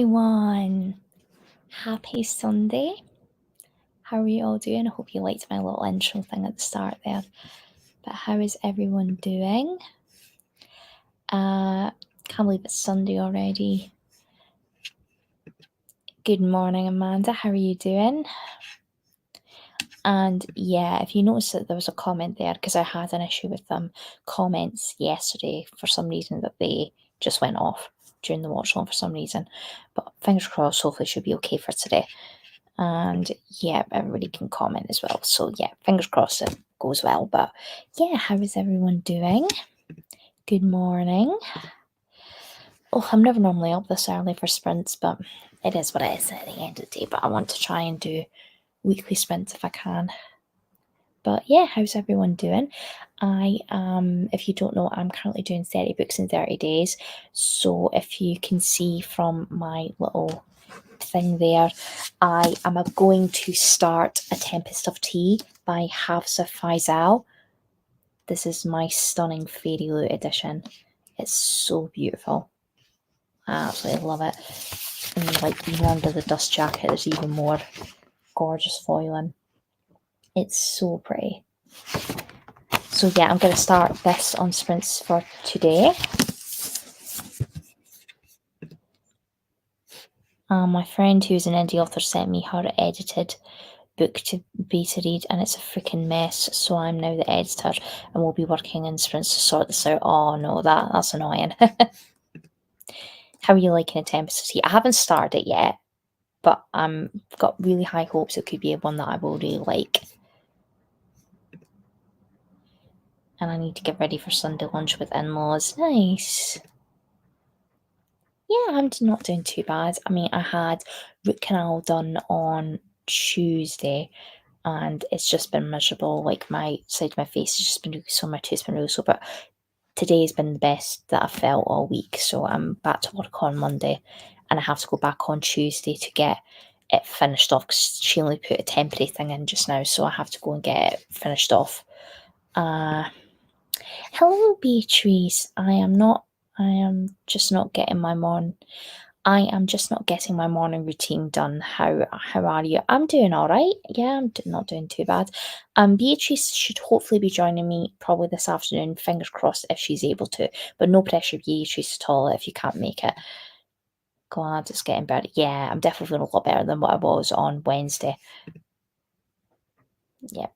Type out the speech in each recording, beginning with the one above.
everyone. Happy Sunday. How are you all doing? I hope you liked my little intro thing at the start there. But how is everyone doing? Can't believe it's Sunday already. Good morning, Amanda. How are you doing? And yeah, if you notice that there was a comment there, because I had an issue with comments yesterday for some reason that they just went off during the watch along for some reason. But fingers crossed, hopefully it should be okay for today. And yeah, everybody can comment as well. So yeah, fingers crossed it goes well. But yeah, how is everyone doing? Good morning. Oh, I'm never normally up this early for sprints, but it is what it is at the end of the day. But I want to try and do weekly sprints if I can. But yeah, how's everyone doing? If you don't know, I'm currently doing 30 books in 30 days. So if you can see from my little thing there, I am going to start A Tempest of Tea by Hafsa Faizal. This is my stunning Fairy Loot edition. It's so beautiful. I absolutely love it. And like even under the dust jacket, there's even more gorgeous foiling. It's so pretty. So yeah, I'm going to start this on sprints for today. My friend who's an indie author sent me her edited book to beta read, and it's a freaking mess. So I'm now the editor, and we'll be working in sprints to sort this out. Oh no, that's annoying. How are you liking A Tempest of Tea? I haven't started it yet, but I'm got really high hopes it could be one that I will really like. And I need to get ready for Sunday lunch with in-laws. Nice. Yeah, I'm not doing too bad. I mean, I had root canal done on Tuesday, and it's just been miserable. Like my side of my face has just been really sore, my tooth's been really sore. But today's been the best that I've felt all week. So I'm back to work on Monday, and I have to go back on Tuesday to get it finished off because she only put a temporary thing in just now. So I have to go and get it finished off. Hello, Beatrice. I am just not getting my morning routine done. How are you? I'm doing all right. Yeah, I'm not doing too bad. Beatrice should hopefully be joining me probably this afternoon. Fingers crossed if she's able to. But no pressure, Beatrice, at all if you can't make it. Glad it's getting better. Yeah, I'm definitely feeling a lot better than what I was on Wednesday. Yeah.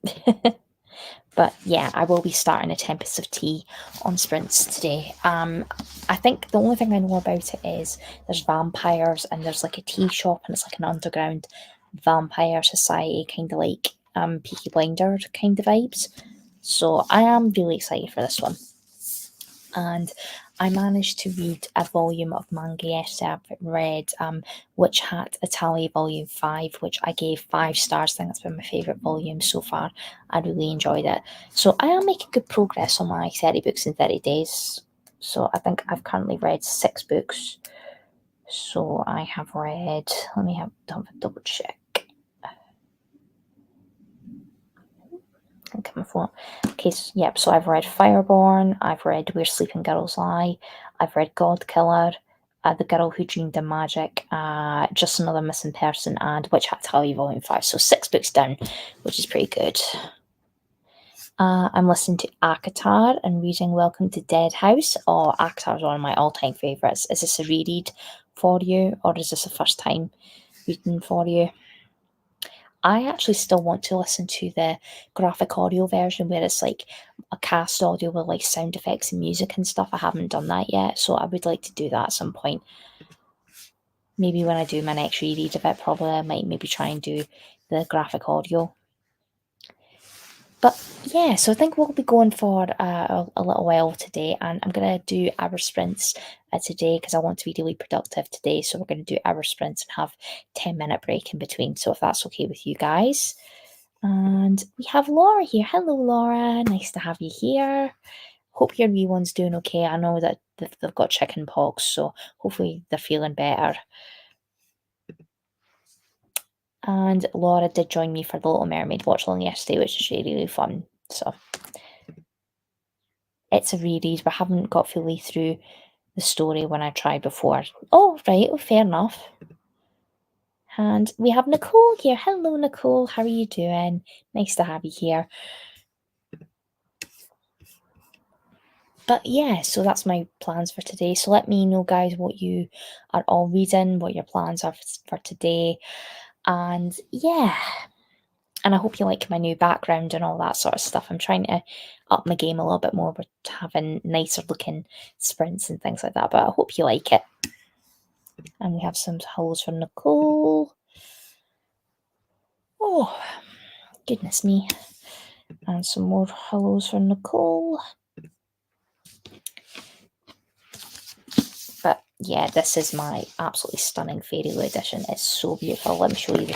But yeah, I will be starting A Tempest of Tea on sprints today. I think the only thing I know about it is there's vampires and there's like a tea shop and it's like an underground vampire society, kind of like Peaky Blinder kind of vibes. So I am really excited for this one. And I managed to read a volume of manga yesterday. I've read Witch Hat Italia Volume 5, which I gave 5 stars. I think that's been my favourite volume so far. I really enjoyed it. So I am making good progress on my 30 books in 30 days. So I think I've currently read 6 books. So I have read, let me have double check. My phone. Okay, so I've read Fireborn, I've read Where Sleeping Girls Lie, I've read God Killer, The Girl Who Dreamed of Magic, Just Another Missing Person, and Witch Hat Italia Volume 5. So 6 books down, which is pretty good. I'm listening to ACOTAR and reading Welcome to Dead House. Oh, ACOTAR is one of my all-time favourites. Is this a reread for you, or is this a first time reading for you? I actually still want to listen to the graphic audio version where it's like a cast audio with like sound effects and music and stuff. I haven't done that yet, so I would like to do that at some point. Maybe when I do my next reread of it, probably I might maybe try and do the graphic audio. But yeah, so I think we'll be going for a little while today, and I'm going to do our sprints today because I want to be really productive today. So we're going to do our sprints and have 10-minute break in between. So if that's okay with you guys. And we have Laura here. Hello, Laura. Nice to have you here. Hope your wee one's doing okay. I know that they've got chicken pox, so hopefully they're feeling better. And Laura did join me for the Little Mermaid watch along yesterday, which is really, really fun. So it's a reread. We haven't got fully through the story when I tried before. Oh, right, oh, fair enough. And we have Nicole here. Hello, Nicole. How are you doing? Nice to have you here. But yeah, so that's my plans for today. So let me know, guys, what you are all reading, what your plans are for today. And yeah, and I hope you like my new background and all that sort of stuff. I'm trying to up my game a little bit more with having nicer looking sprints and things like that, but I hope you like it. And we have some hellos for Nicole. Oh, goodness me. And some more hellos for Nicole. But yeah, this is my absolutely stunning Fairy Lou edition. It's so beautiful. Let me show you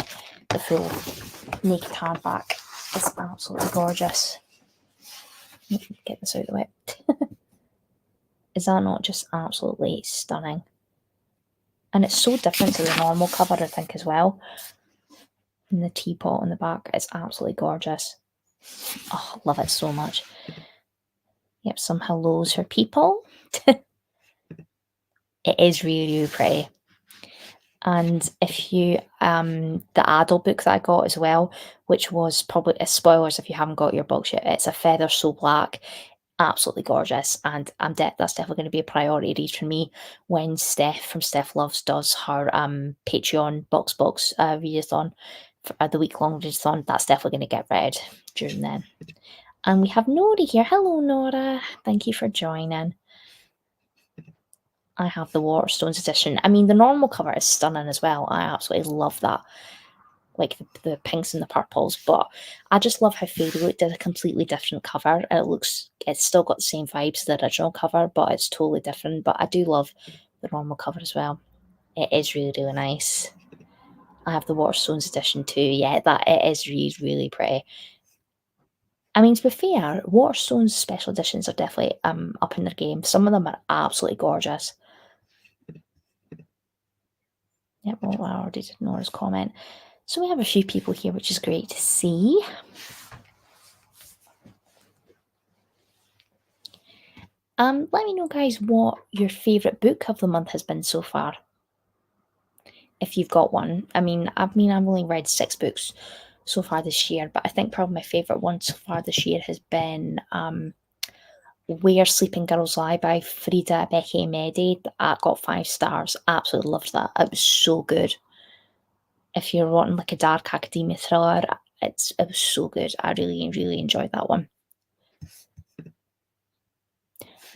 the full naked hardback. It's absolutely gorgeous. Get this out of the way. Is that not just absolutely stunning? And it's so different to the normal cover, I think, as well. And the teapot on the back is absolutely gorgeous. Oh, love it so much. Yep, some hellos for people. It is really, really pretty. And if you, the adult book that I got as well, which was probably, spoilers if you haven't got your books yet, it's A Feather So Black. Absolutely gorgeous, and that's definitely going to be a priority read for me when Steph from Steph Loves does her Patreon box readathon, for the week-long readathon. That's definitely going to get read during then. And we have Nora here. Hello, Nora. Thank you for joining. I have the Waterstones edition. I mean, the normal cover is stunning as well. I absolutely love that. Like the pinks and the purples, but I just love how Fairy Lou did a completely different cover. It's still got the same vibes as the original cover, but it's totally different. But I do love the normal cover as well. It is really, really nice. I have the Waterstones edition too. Yeah, that it is really, really pretty. I mean, to be fair, Waterstones special editions are definitely up in their game. Some of them are absolutely gorgeous. Yep, well, I already did Nora's comment. So we have a few people here, which is great to see. Let me know, guys, what your favourite book of the month has been so far. If you've got one. I've only read 6 books so far this year, but I think probably my favourite one so far this year has been Where Sleeping Girls Lie by Frida Becky Medi. I got 5 stars. Absolutely loved that. It was so good. If you're wanting like a dark academia thriller, it was so good. I really, really enjoyed that one.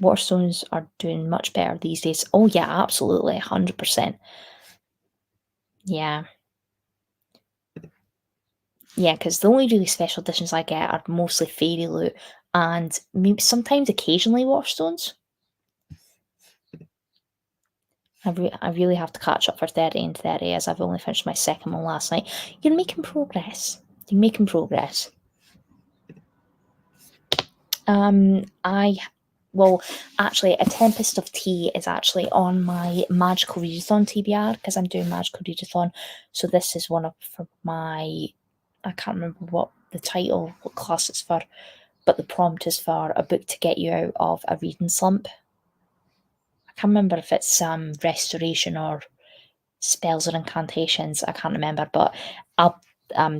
Waterstones are doing much better these days. Oh yeah, absolutely, 100%. Yeah. Yeah, because the only really special editions I get are mostly Fairy Lou and maybe sometimes occasionally Waterstones. I really have to catch up for 30 and 30 as I've only finished my second one last night. You're making progress. You're making progress. Actually, A Tempest of Tea is actually on my Magical Readathon TBR because I'm doing Magical Readathon. So this is one of for my, I can't remember what the title, what class it's for, but the prompt is for a book to get you out of a reading slump. I can't remember if it's restoration or spells or incantations. I can't remember, but I'll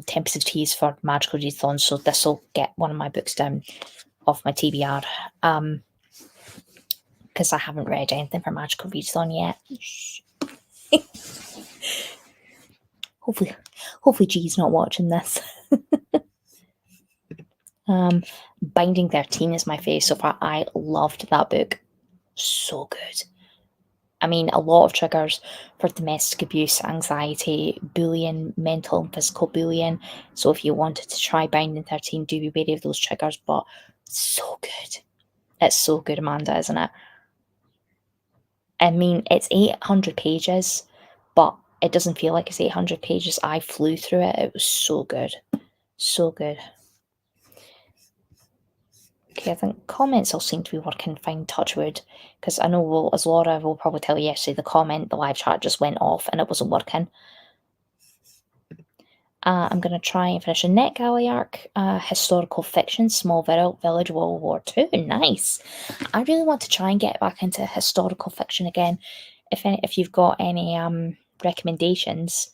Tempest of Tea is for Magical Readathon, so this will get one of my books down off my TBR. Because I haven't read anything for Magical Readathon yet. Hopefully G's not watching this. Binding 13 is my favourite so far. I loved that book. So good. I mean, a lot of triggers for domestic abuse, anxiety, bullying, mental and physical bullying. So if you wanted to try Binding 13, do be wary of those triggers, but so good. It's so good, Amanda, isn't it? I mean, it's 800 pages, but it doesn't feel like it's 800 pages. I flew through it. It was so good. So good. Okay, I think comments all seem to be working fine, touch wood. Because I know, as Laura will probably tell you yesterday, the live chat just went off and it wasn't working. I'm going to try and finish a NetGalley arc, historical fiction, Small Village, World War Two. Nice. I really want to try and get back into historical fiction again. If you've got any recommendations,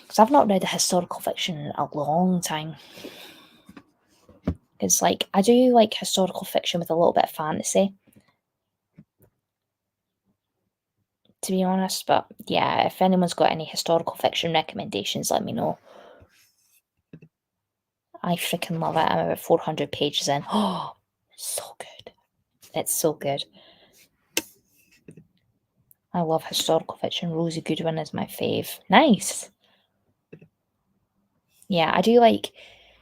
because I've not read a historical fiction in a long time. Because like I do like historical fiction with a little bit of fantasy, to be honest. But yeah, if anyone's got any historical fiction recommendations, let me know. I freaking love it. I'm about 400 pages in. Oh, so good. It's so good. I love historical fiction. Rosie Goodwin is my fave. Nice. Yeah, I do like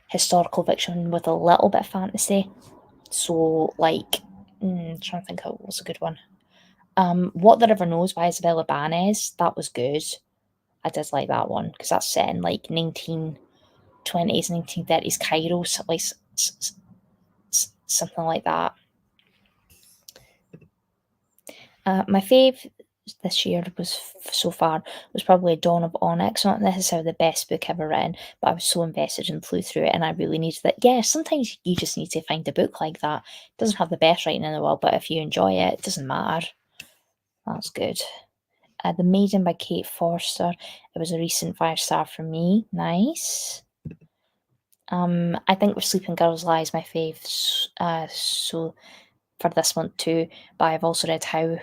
historical fiction with a little bit of fantasy. So, like, trying to think of what's a good one. What the River Knows by Isabella Banez. That was good. I did like that one because that's set in like 1920s, 1930s Cairo, so like something like that. My fave this year was so far was probably Dawn of Onyx. Not necessarily the best book ever written, but I was so invested and flew through it, and I really needed that. Yeah, sometimes you just need to find a book like that. It doesn't have the best writing in the world, but if you enjoy it, it doesn't matter. That's good. The Maiden by Kate Forster. It was a recent 5-star for me. Nice. I think with Sleeping Girls Lie is my fave. So for this one too, but I've also read How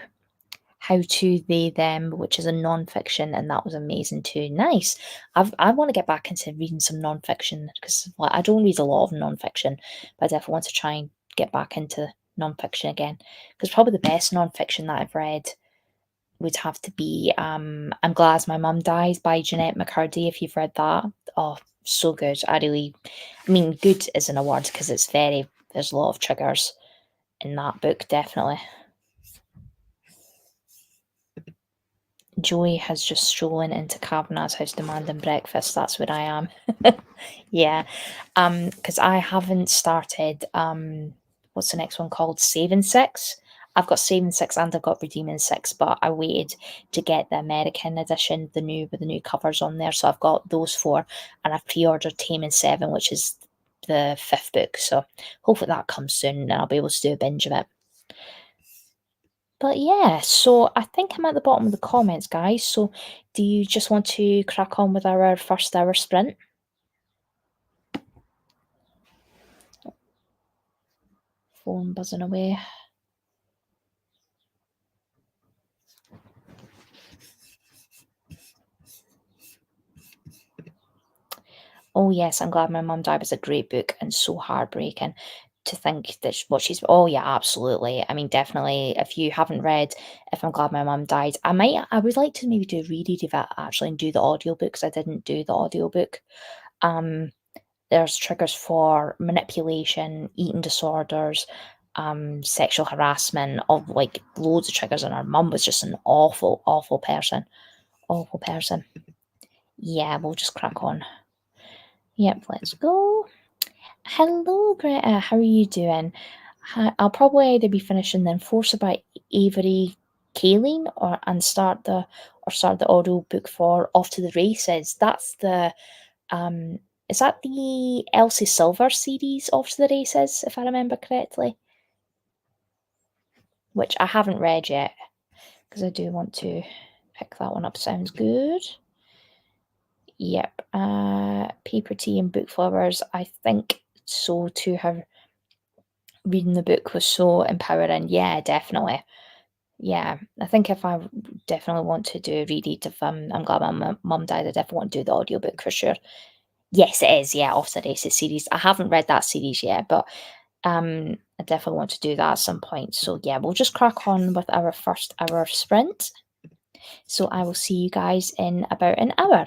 to They Them, which is a non-fiction, and that was amazing too. Nice. I want to get back into reading some non-fiction because like, I don't read a lot of non-fiction, but I definitely want to try and get back into non-fiction again. Because probably the best non-fiction that I've read would have to be I'm Glad My Mum Dies by Jeanette McCurdy, if you've read that. Oh, so good. I mean, good isn't a word because there's a lot of triggers in that book, definitely. Joey has just stolen into Kavanagh's house demanding breakfast. That's where I am. Yeah. Because I haven't started what's the next one called? Saving Six. I've got Saving Six and I've got Redeeming Six, but I waited to get the American edition, the new with the new covers on there. So I've got those four, and I've pre-ordered Taming Seven, which is the fifth book. So hopefully that comes soon, and I'll be able to do a binge of it. But yeah, so I think I'm at the bottom of the comments, guys. So do you just want to crack on with our first hour sprint? Phone buzzing away. Oh yes, I'm Glad My Mum Died was a great book and so heartbreaking to think that what she's. Oh yeah, absolutely. I mean, definitely. If you haven't read If I'm Glad My Mum Died, I would like to maybe do a reread of it actually and do the audiobook because I didn't do the audiobook. Um, there's triggers for manipulation, eating disorders, sexual harassment, of like loads of triggers, and her mum was just an awful, awful person. Awful person. Yeah, we'll just crack on. Yep, let's go. Hello, Greta. How are you doing? I'll probably either be finishing the Enforcer by Avery Kaling start the audio book for Off to the Races. That's the is that the Elsie Silver series, Off to the Races, if I remember correctly? Which I haven't read yet because I do want to pick that one up. Sounds good. Yep. Paper Tea and Book Flowers. I think so too. Her reading the book was so empowering. Yeah, definitely. Yeah, I think if I definitely want to do a reread of I'm Glad My Mum Died, I definitely want to do the audiobook for sure. Yes, it is. Yeah, Off the Races series. I haven't read that series yet, but I definitely want to do that at some point. So yeah, we'll just crack on with our first hour sprint. So I will see you guys in about an hour.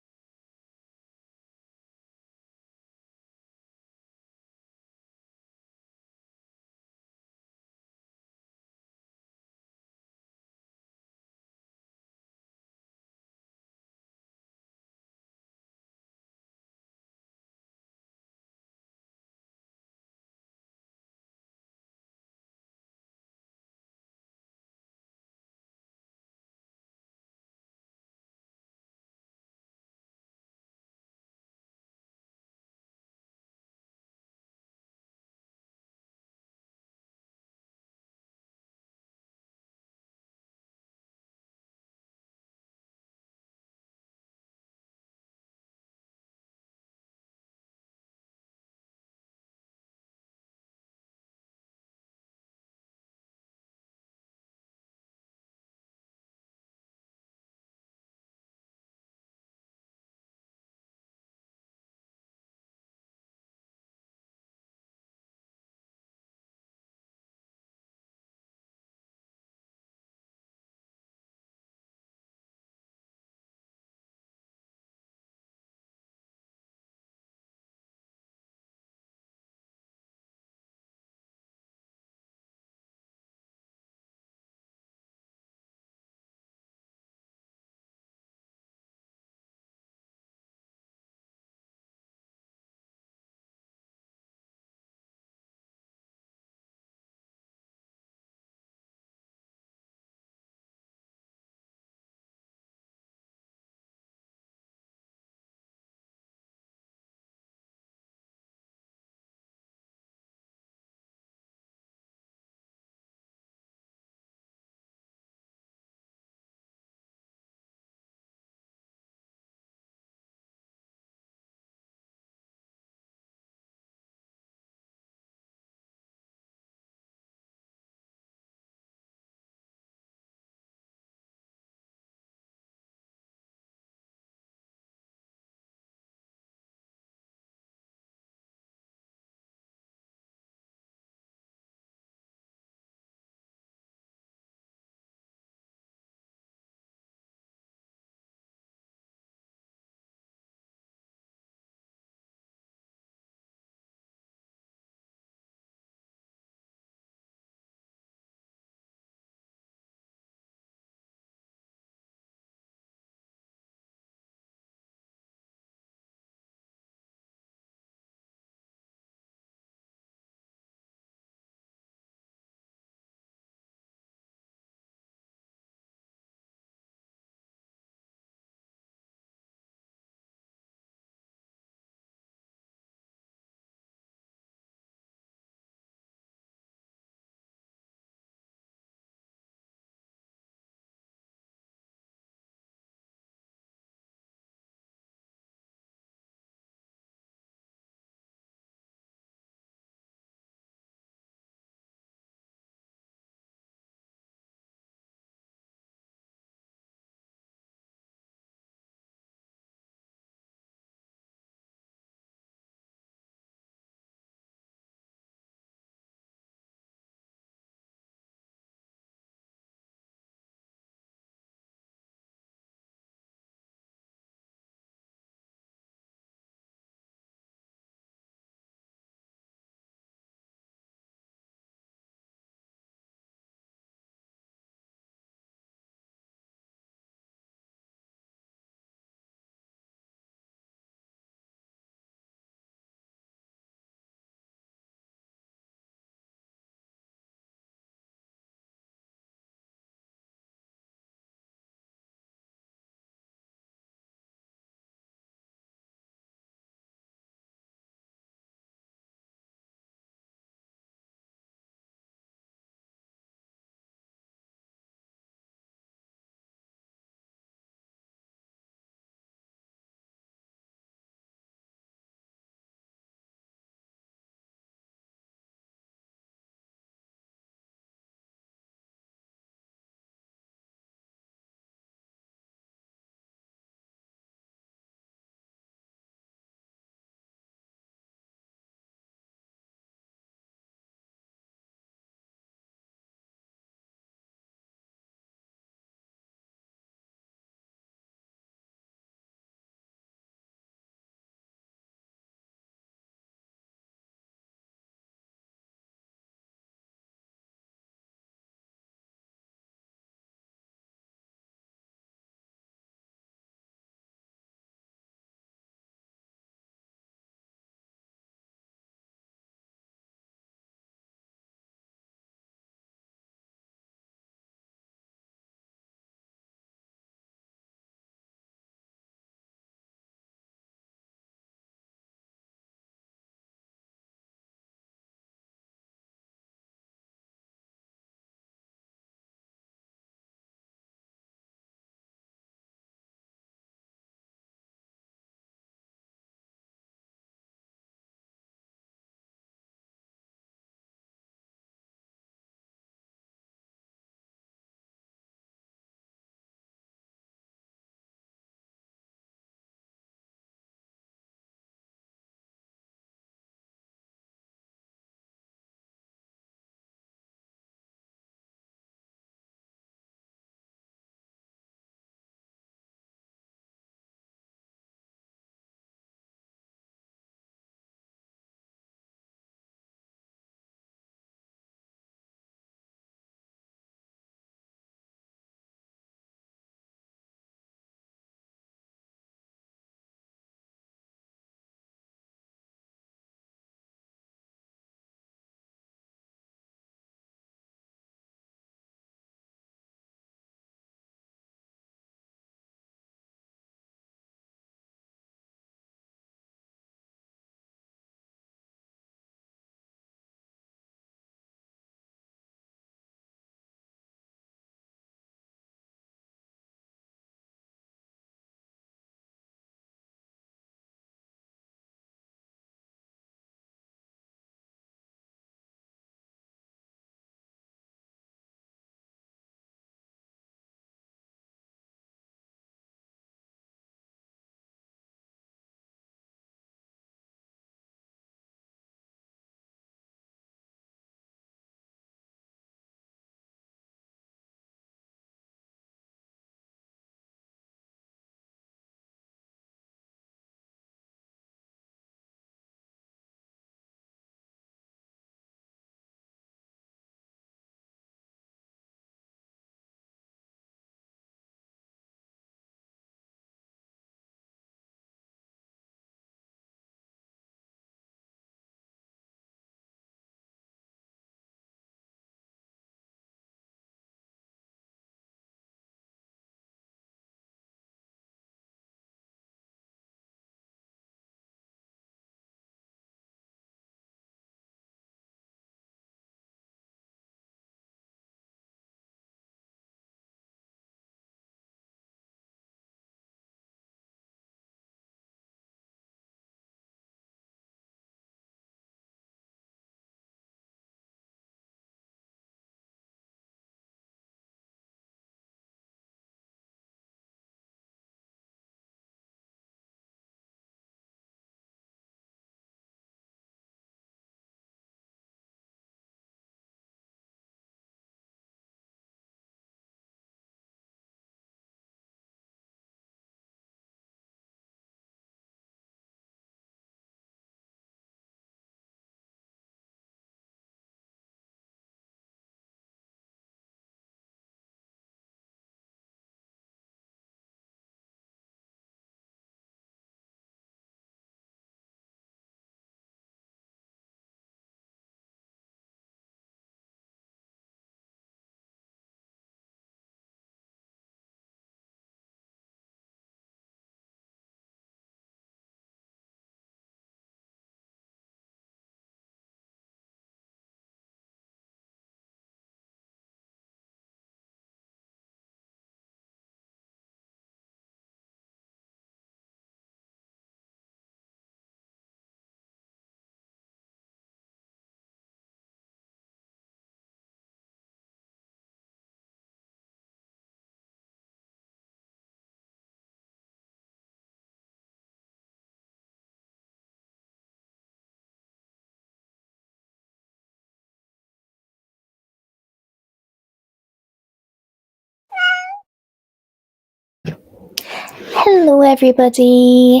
Hello everybody.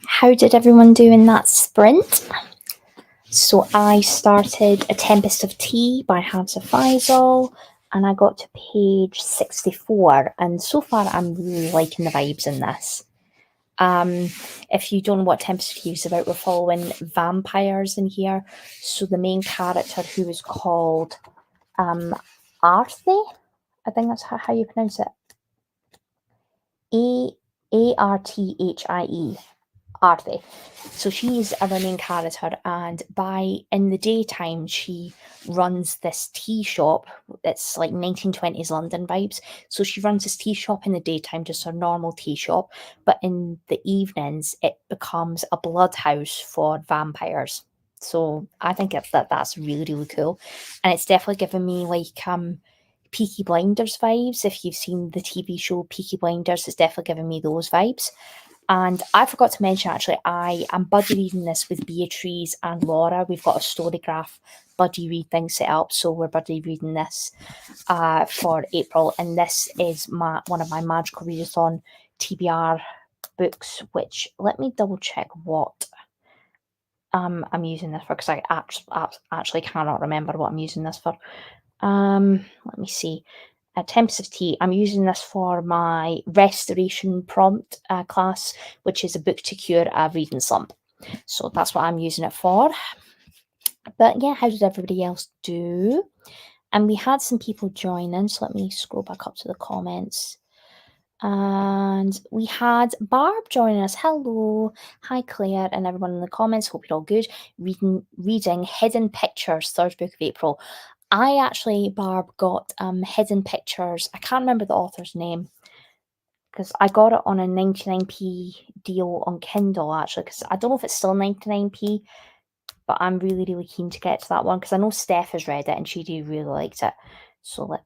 How did everyone do in that sprint? So I started A Tempest of Tea by Hamza Faisal and I got to page 64 and so far I'm really liking the vibes in this. If you don't know what Tempest of Tea is about, we're following vampires in here. So the main character, who is called Arthie, I think that's how you pronounce it. Arthie. Arthie. So she's our main character, and in the daytime she runs this tea shop. It's like 1920s London vibes. So she runs this tea shop in the daytime, just a normal tea shop, but in the evenings it becomes a blood house for vampires. So I think that's really, really cool, and it's definitely given me like Peaky Blinders vibes. If you've seen the TV show Peaky Blinders, it's definitely given me those vibes. And I forgot to mention, actually, I am buddy reading this with Beatrice and Laura. We've got a Storygraph buddy read thing set up, so we're buddy reading this for April. And this is one of my Magical Readathon TBR books, which, let me double check what I'm using this for, because I actually cannot remember what I'm using this for. Let me see. Tempest of Tea. I'm using this for my restoration prompt class, which is a book to cure a reading slump. So that's what I'm using it for. But yeah, how did everybody else do? And we had some people join in, so let me scroll back up to the comments. And we had Barb joining us. Hello. Hi, Claire, and everyone in the comments. Hope you're all good. Reading Hidden Pictures, third book of April. I actually, Barb, got Hidden Pictures. I can't remember the author's name because I got it on a 99p deal on Kindle, actually, because I don't know if it's still 99p, but I'm really, really keen to get to that one because I know Steph has read it and she really liked it. So let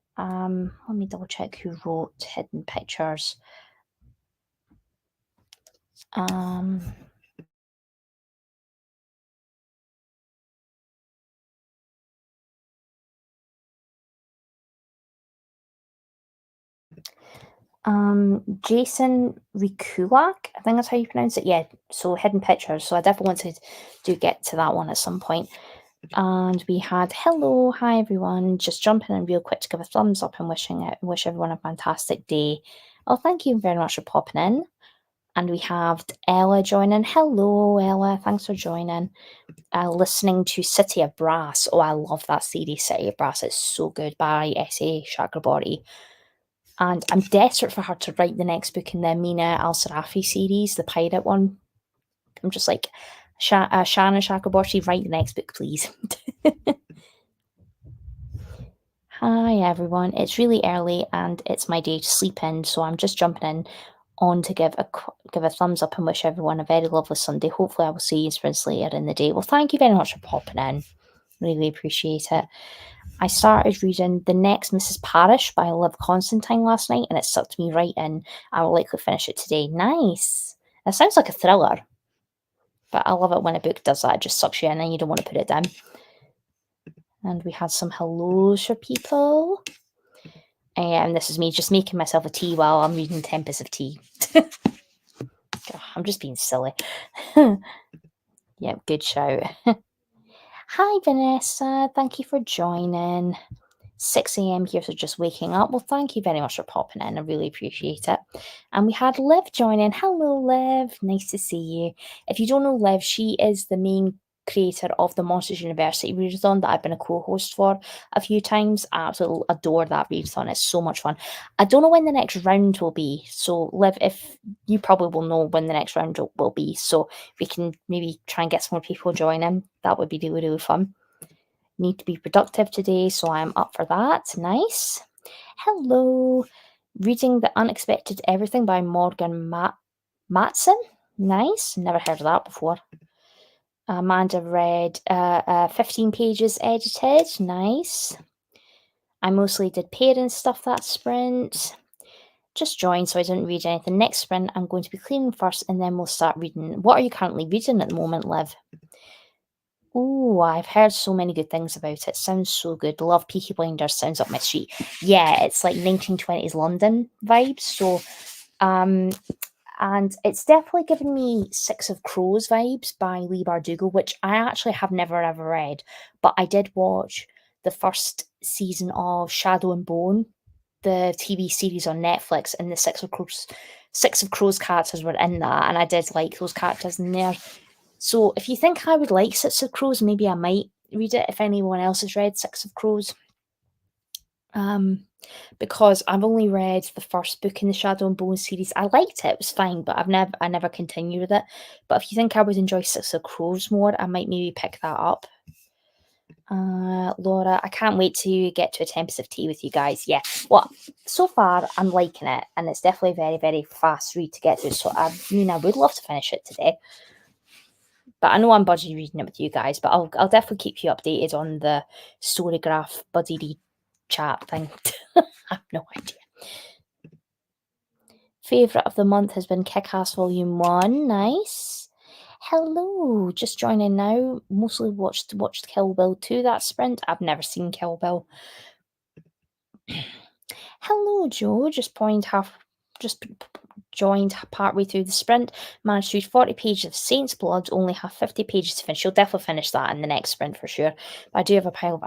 me double check who wrote Hidden Pictures. Jason Rikulak, I think that's how you pronounce it. Yeah, so Hidden Pictures. So I definitely wanted to get to that one at some point. And we had hello, hi everyone. Just jumping in real quick to give a thumbs up and wish everyone a fantastic day. Oh, thank you very much for popping in. And we have Ella joining. Hello, Ella. Thanks for joining. Listening to City of Brass. Oh, I love that series, City of Brass. It's so good, by S.A. Chakraborty. And I'm desperate for her to write the next book in the Mina Al-Sarafi series, the pirate one. I'm just like, Shannon Chakraborty, write the next book, please. Hi, everyone. It's really early and it's my day to sleep in, so I'm just jumping in on to give a thumbs up and wish everyone a very lovely Sunday. Hopefully I will see you later in the day. Well, thank you very much for popping in. Really appreciate it. I started reading The Next Mrs. Parrish by Liv Constantine last night and it sucked me right in. I will likely finish it today. Nice. It sounds like a thriller, but I love it when a book does that. It just sucks you in and you don't want to put it down. And we had some hellos for people. And this is me just making myself a tea while I'm reading Tempest of Tea. I'm just being silly. Yeah, good shout. Hi, Vanessa. Thank you for joining. 6 a.m. here, so just waking up. Well, thank you very much for popping in. I really appreciate it. And we had Liv join in. Hello, Liv. Nice to see you. If you don't know Liv, she is the main creator of the Monsters University Readathon that I've been a co-host for a few times. I absolutely adore that readathon. It's so much fun. I don't know when the next round will be. So, Liv, if you probably will know when the next round will be, so we can maybe try and get some more people joining. That would be really, really fun. Need to be productive today, so I'm up for that. Nice. Hello. Reading The Unexpected Everything by Morgan Matson. Nice. Never heard of that before. Amanda read 15 pages edited. Nice. I mostly did parent stuff that sprint. Just joined, so I didn't read anything. Next sprint, I'm going to be cleaning first, and then we'll start reading. What are you currently reading at the moment, Liv? Oh, I've heard so many good things about it. Sounds so good. Love Peaky Blinders. Sounds up my street. Yeah, it's like 1920s London vibes. So, and it's definitely given me Six of Crows vibes by Leigh Bardugo, which I actually have never ever read, but I did watch the first season of Shadow and Bone, the TV series on Netflix, and the Six of Crows characters were in that, and I did like those characters in there. So if you think I would like Six of Crows, maybe I might read it if anyone else has read Six of Crows. Because I've only read the first book in the Shadow and Bone series. I liked it; it was fine, but I never continued with it. But if you think I would enjoy Six of Crows more, I might maybe pick that up. Laura, I can't wait to get to a Tempest of Tea with you guys. Yeah, well, so far I'm liking it, and it's definitely a very, very fast read to get through. So I would love to finish it today. But I know I'm buddy reading it with you guys, but I'll definitely keep you updated on the Storygraph buddy read chat thing. I have no idea. Favourite of the month has been Kick-Ass Volume 1. Nice. Hello, just joining now. Mostly watched Kill Bill 2, that sprint. I've never seen Kill Bill. Hello, Joe. Just joined partway through the sprint. Managed to read 40 pages of Saint's Blood. Only have 50 pages to finish. You'll definitely finish that in the next sprint for sure. But I do have a pile of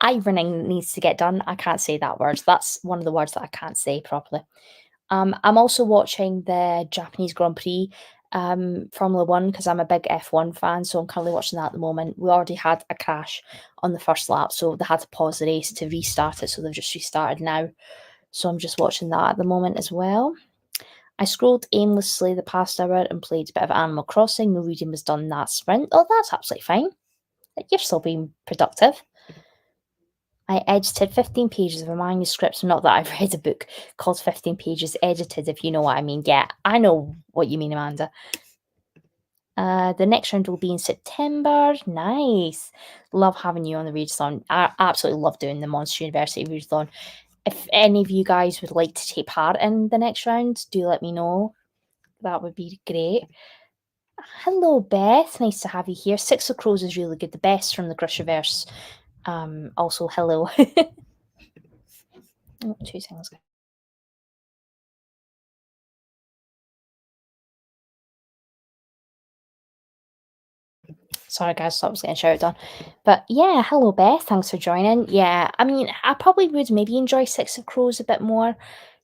ironing that needs to get done. I can't say that word. That's one of the words that I can't say properly. I'm also watching the Japanese Grand Prix Formula One because I'm a big F1 fan, so I'm currently watching that at the moment. We already had a crash on the first lap, so they had to pause the race to restart it, so they've just restarted now. So I'm just watching that at the moment as well. I scrolled aimlessly the past hour and played a bit of Animal Crossing. No reading was done that sprint. Oh, that's absolutely fine. You're still being productive. I edited 15 pages of a manuscript. Not that I've read a book called 15 Pages Edited, if you know what I mean. Yeah, I know what you mean, Amanda. The next round will be in September. Nice. Love having you on the readathon. I absolutely love doing the Monster University readathon. If any of you guys would like to take part in the next round, do let me know. That would be great. Hello, Beth. Nice to have you here. Six of Crows is really good. The best from the Grushaverse. Also, hello. Oh, 2 seconds. Sorry, guys, I was getting shouted on. But yeah, hello, Beth. Thanks for joining. Yeah, I mean, I probably would maybe enjoy Six of Crows a bit more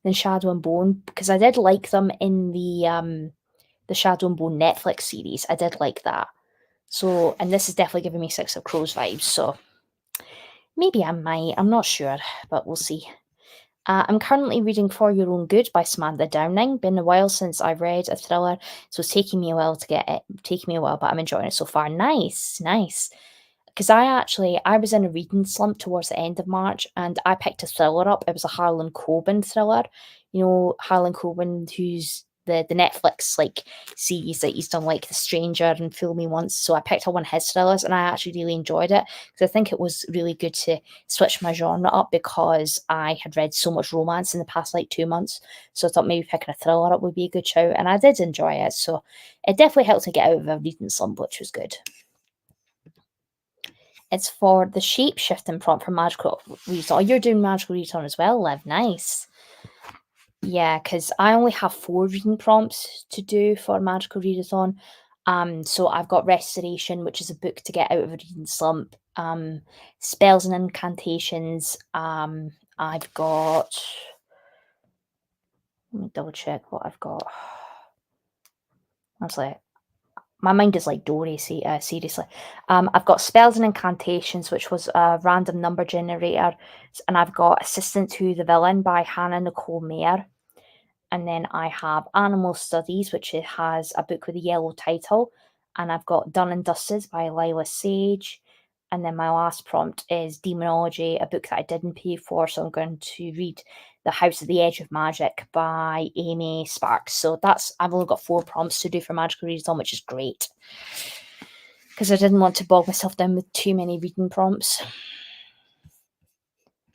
than Shadow and Bone because I did like them in the Shadow and Bone Netflix series. I did like that. So, and this is definitely giving me Six of Crows vibes. So maybe I might. I'm not sure, but we'll see. I'm currently reading For Your Own Good by Samantha Downing. Been a while since I've read a thriller, so it's taking me a while to get it. Taking me a while, but I'm enjoying it so far. Nice, nice. Because I was in a reading slump towards the end of March, and I picked a thriller up. It was a Harlan Coben thriller. You know, Harlan Coben, who's the Netflix like series that he's done, like The Stranger and Fool Me Once. So I picked up one of his thrillers, and I actually really enjoyed it because I think it was really good to switch my genre up because I had read so much romance in the past like 2 months. So I thought maybe picking a thriller up would be a good shout, and I did enjoy it. So it definitely helped to get out of a reading slump, which was good. It's for the shape shifting prompt for Magical Readathon. Oh, you're doing Magical Readathon as well, Liv. Nice. Yeah, because I only have 4 reading prompts to do for Magical Readathon. So I've got Restoration, which is a book to get out of a reading slump. Spells and Incantations. I've got. Let me double check what I've got. I was like, my mind is like Dory, seriously. I've got Spells and Incantations, which was a random number generator, and I've got Assistant to the Villain by Hannah Nicole Mayer. And then I have Animal Studies, which it has a book with a yellow title, and I've got Done and Dusted by Lila Sage. And then my last prompt is Demonology, a book that I didn't pay for, so I'm going to read The House at the Edge of Magic by Amy Sparks. So I've only got 4 prompts to do for Magical Readathon, which is great. Because I didn't want to bog myself down with too many reading prompts.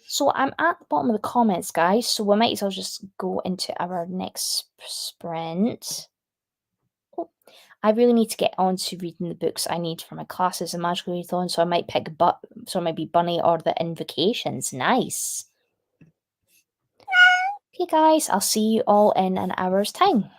So I'm at the bottom of the comments, guys, so we might as well just go into our next sprint. Oh, I really need to get on to reading the books I need for my classes in Magical Readathon, so I might pick so it might be Bunny or the Invocations. Nice. Okay, guys, I'll see you all in an hour's time.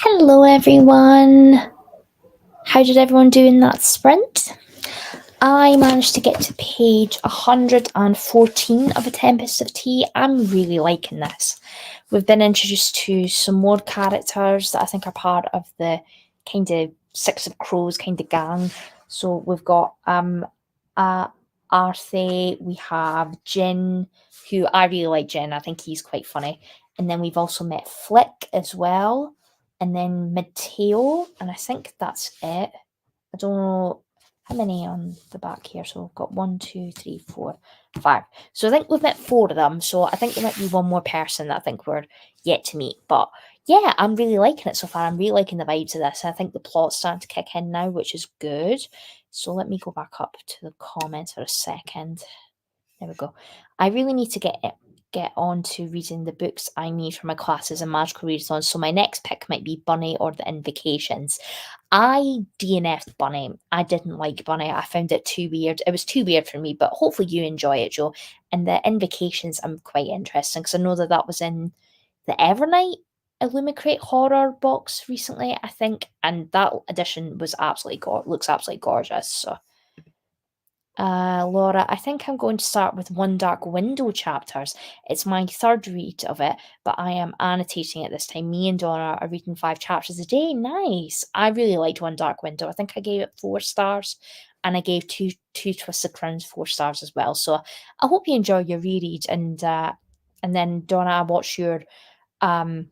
Hello, everyone. How did everyone do in that sprint? I managed to get to page 114 of A Tempest of Tea. I'm really liking this. We've been introduced to some more characters that I think are part of the kind of Six of Crows kind of gang. So we've got Arthur, we have Jin, who I really like Jin. I think he's quite funny. And then we've also met Flick as well. And then Mateo, and I think that's it. I don't know how many on the back here. So we've got 1, 2, 3, 4, 5. So I think we've met 4 of them. So I think there might be one more person that I think we're yet to meet. But yeah, I'm really liking it so far. I'm really liking the vibes of this. I think the plot's starting to kick in now, which is good. So let me go back up to the comments for a second. There we go. I really need to get on to reading the books I need for my classes and magical readathons. So my next pick might be Bunny or the Invocations. I DNF'd Bunny. I didn't like Bunny. I found it too weird. It was too weird for me, but hopefully you enjoy it, Joe. And the Invocations, I'm quite interested because I know that that was in the Evernight Illumicrate horror box recently, I think, and that edition was absolutely looks absolutely gorgeous. So Laura, I think I'm going to start with One Dark Window chapters. It's my third read of it, but I am annotating it this time. Me and Donna are reading 5 chapters a day. Nice. I really liked One Dark Window. I think I gave it 4 stars, and I gave two Twisted Crowns 4 stars as well. So I hope you enjoy your reread. And then Donna, I watched your um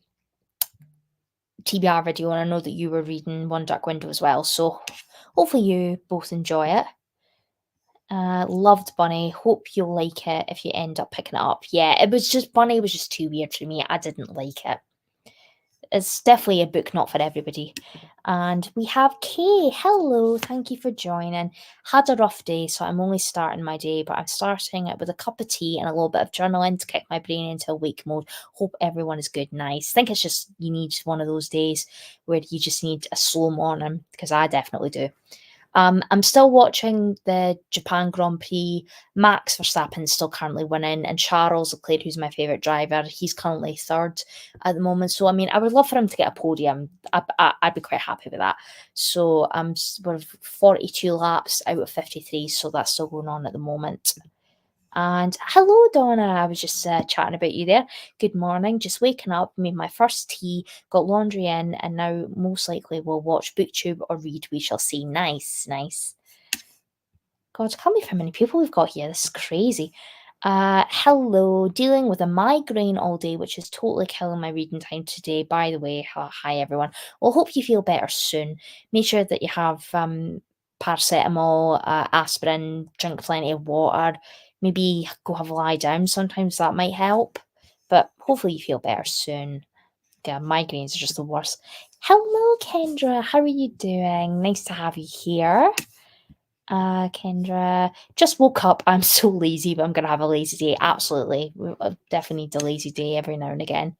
TBR video, and I know that you were reading One Dark Window as well. So hopefully you both enjoy it. Loved Bunny. Hope you'll like it if you end up picking it up. Yeah, it was just Bunny was just too weird for me. I didn't like it. It's definitely a book not for everybody. And we have Kay. Hello, thank you for joining. Had a rough day, so I'm only starting my day, but I'm starting it with a cup of tea and a little bit of journaling to kick my brain into awake mode. Hope everyone is good, nice. I think it's just you need one of those days where you just need a slow morning, because I definitely do. I'm still watching the Japan Grand Prix. Max Verstappen's still currently winning, and Charles Leclerc, who's my favourite driver, he's currently third at the moment. So, I mean, I would love for him to get a podium. I'd be quite happy with that. So, we're 42 laps out of 53, so that's still going on at the moment. And hello, Donna. I was just chatting about you there. Good morning. Just waking up, made my first tea, got laundry in, and now most likely will watch BookTube or read We Shall See. Nice, nice. God, I can't believe how many people we've got here. This is crazy. Hello, dealing with a migraine all day, which is totally killing my reading time today. By the way, hi everyone. Well, hope you feel better soon. Make sure that you have paracetamol, aspirin, drink plenty of water. Maybe go have a lie down. Sometimes that might help. But hopefully you feel better soon. Yeah, migraines are just the worst. Hello, Kendra. How are you doing? Nice to have you here. Kendra, just woke up. I'm so lazy, but I'm gonna have a lazy day. Absolutely. I definitely need a lazy day every now and again.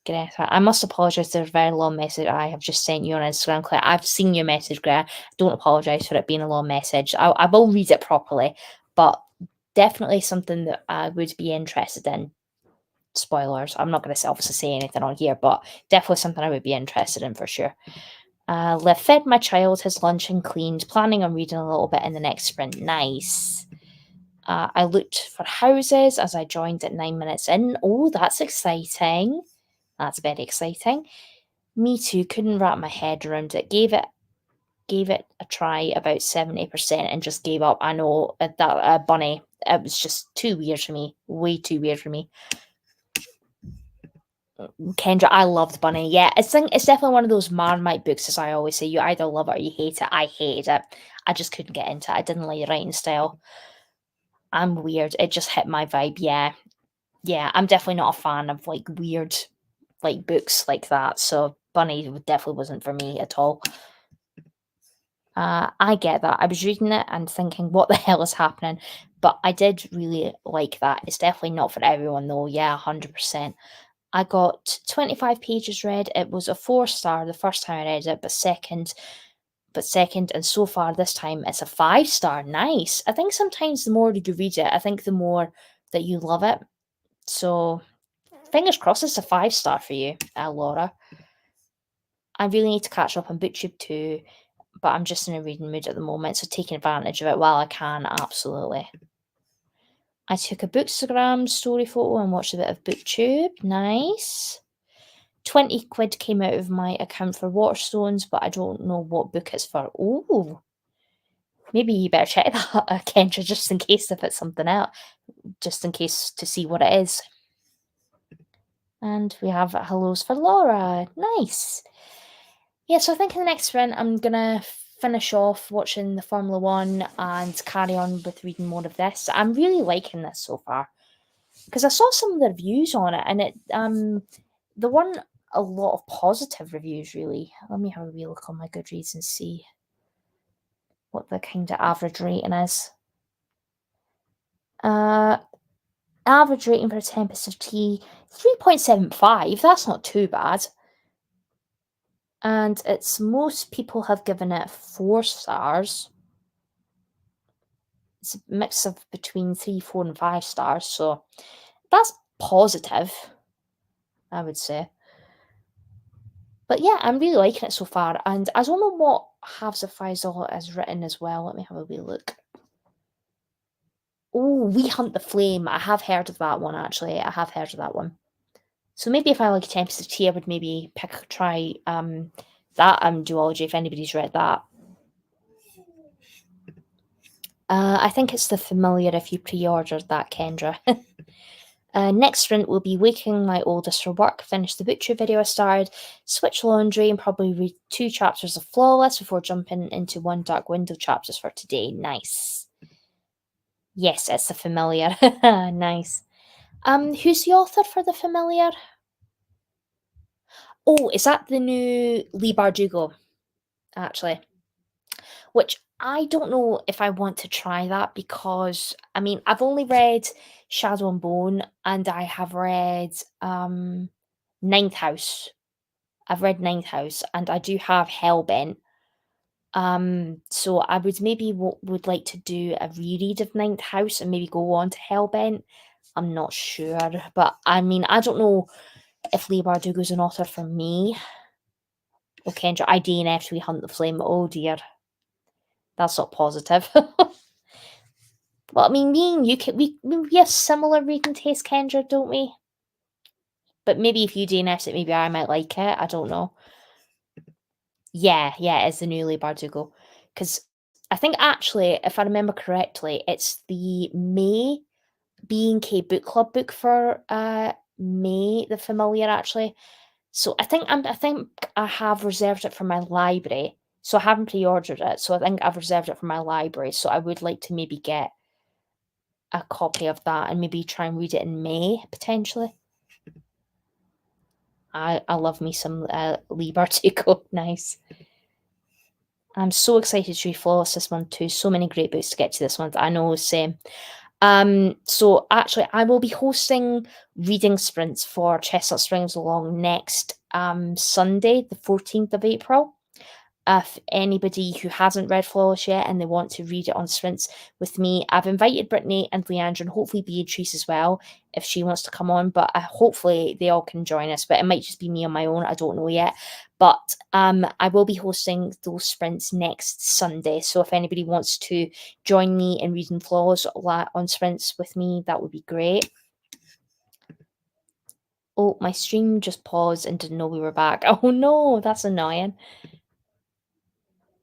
Greta, I must apologise for the very long message I have just sent you on Instagram. Claire, I've seen your message, Greta. Don't apologise for it being a long message. I will read it properly, but definitely something that I would be interested in. Spoilers. I'm not going to obviously say anything on here, but definitely something I would be interested in for sure. Liv fed my child his lunch and cleaned, planning on reading a little bit in the next sprint. Nice. I looked for houses as I joined at 9 minutes in. Oh, that's exciting. That's very exciting. Me too. Couldn't wrap my head around it. Gave it a try about 70% and just gave up. I know that Bunny. It was just too weird for me. Way too weird for me. Kendra, I loved Bunny. Yeah, it's definitely one of those Marmite books, as I always say. You either love it or you hate it. I hated it. I just couldn't get into it. I didn't like the writing style. I'm weird. It just hit my vibe. Yeah, yeah. I'm definitely not a fan of like weird, like books like that. So Bunny definitely wasn't for me at all. I get that. I was reading it and thinking, what the hell is happening? But I did really like that. It's definitely not for everyone, though. Yeah, 100%. I got 25 pages read. It was a 4-star the first time I read it, but second, and so far this time it's a 5-star. Nice. I think sometimes the more you read it, I think the more that you love it. So fingers crossed it's a 5-star for you, Laura. I really need to catch up on BookTube too, but I'm just in a reading mood at the moment, so taking advantage of it while I can, absolutely. I took a Bookstagram story photo and watched a bit of BookTube. Nice. 20 quid came out of my account for Waterstones, but I don't know what book it's for. Oh, maybe you better check that, Kendra, just in case if it's something else, just in case to see what it is. And we have hellos for Laura. Nice. Yeah, so I think in the next sprint, I'm going to finish off watching the Formula One and carry on with reading more of this. I'm really liking this so far because I saw some of the reviews on it, and there weren't a lot of positive reviews, really. Let me have a wee look on my Goodreads and see what the kind of average rating is. Average rating for A Tempest of Tea, 3.75. That's not too bad. And it's most people have given it 4 stars. It's a mix of between 3, 4, and 5 stars, so that's positive, I would say. But yeah, I'm really liking it so far, and I don't know what Halves of Faisal has written as well. Let me have a wee look. Oh, We Hunt the Flame. I have heard of that one, actually. I have heard of that one. So maybe if I like Tempest of Tea, I would maybe try that duology if anybody's read that. I think it's The Familiar if you pre-ordered that, Kendra. Next sprint will be waking my oldest for work, finish the BookTube video I started, switch laundry, and probably read 2 chapters of Flawless before jumping into 1 Dark Window chapters for today. Nice. Yes, it's The Familiar. Nice. Who's the author for The Familiar? Oh, is that the new Leigh Bardugo, actually? Which I don't know if I want to try that because, I mean, I've only read Shadow and Bone and I have read Ninth House. I've read Ninth House and I do have Hellbent. So I would maybe would like to do a reread of Ninth House and maybe go on to Hellbent. I'm not sure, but I mean, I don't know if Leigh Bardugo's an author for me. Oh, Kendra, I DNF'd We Hunt the Flame. Oh dear. That's not positive. Well, I mean, me and you we have similar reading taste, Kendra, don't we? But maybe if you DNF'd it, maybe I might like it. I don't know. Yeah, it's the new Leigh Bardugo. Because I think actually, if I remember correctly, it's the May B&K book club book for May, The Familiar, actually. So I think I have reserved it for my library. So I haven't pre-ordered it. So I think I've reserved it for my library. So I would like to maybe get a copy of that and maybe try and read it in May, potentially. I love me some Leigh Bardugo. Nice. I'm so excited to read Flawless this month too. So many great books to get to this month. I know, same. So actually, I will be hosting reading sprints for Chestnut Springs Along next Sunday, the 14th of April. If anybody who hasn't read Flawless yet and they want to read it on sprints with me, I've invited Brittany and Leandra and hopefully Beatrice as well if she wants to come on. But hopefully they all can join us. But it might just be me on my own. I don't know yet. But I will be hosting those sprints next Sunday. So if anybody wants to join me in reading Flawless on sprints with me, that would be great. Oh, my stream just paused and didn't know we were back. Oh no, that's annoying.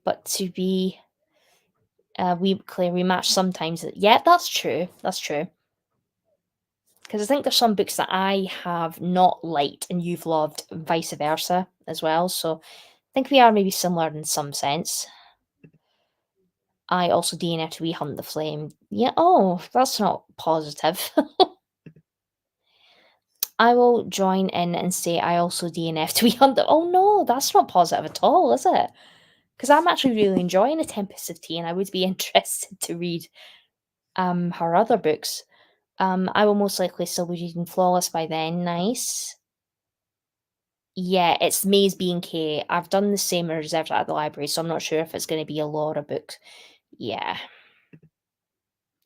But to be we match sometimes. Yeah, that's true. That's true. Because I think there's some books that I have not liked and you've loved, and vice versa as well. So I think we are maybe similar in some sense. I also DNF'd We Hunt the Flame. Yeah, oh, that's not positive. I will join in and say I also DNF'd We Hunt the... Oh no, that's not positive at all, is it? Because I'm actually really enjoying A Tempest of Tea and I would be interested to read her other books. I will most likely still be reading Flawless by then. Nice. Yeah, it's May's B&K. I've done the same and reserved it at the library, so I'm not sure if it's going to be a Laura book. Yeah.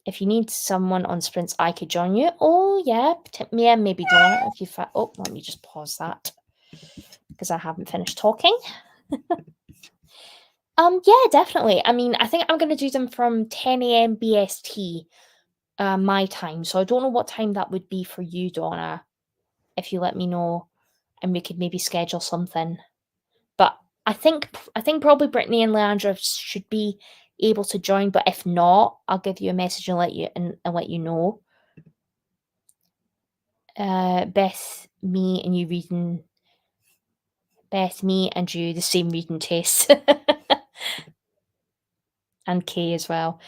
If you need someone on sprints, I could join you. Oh, yeah, yeah, maybe Donna, if you oh, let me just pause that because I haven't finished talking. Yeah, definitely. I mean, I think I'm gonna do them from 10 a.m. BST, my time. So I don't know what time that would be for you, Donna. If you let me know, and we could maybe schedule something. But I think probably Brittany and Leandra should be able to join. But if not, I'll give you a message and let you know. Beth, me, and you reading. Beth, me, and you the same reading taste, and Kay as well.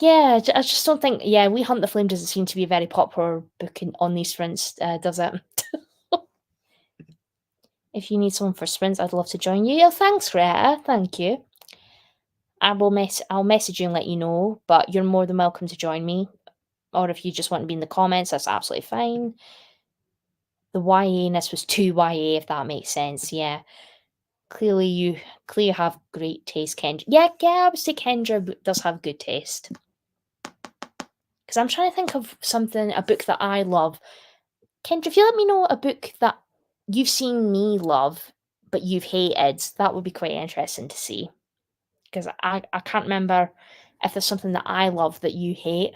Yeah, I just don't think. Yeah, We Hunt the Flame doesn't seem to be a very popular book on these fronts, does it? If you need someone for sprints, I'd love to join you. Yeah, thanks, Greta. Thank you. I'll message you and let you know, but you're more than welcome to join me. Or if you just want to be in the comments, that's absolutely fine. The YA-ness was too YA, if that makes sense. Yeah. Clearly you have great taste, Kendra. Yeah, I would say Kendra does have good taste. Because I'm trying to think of a book that I love. Kendra, if you let me know a book that you've seen me love, but you've hated, that would be quite interesting to see. Because I can't remember if there's something that I love that you hate.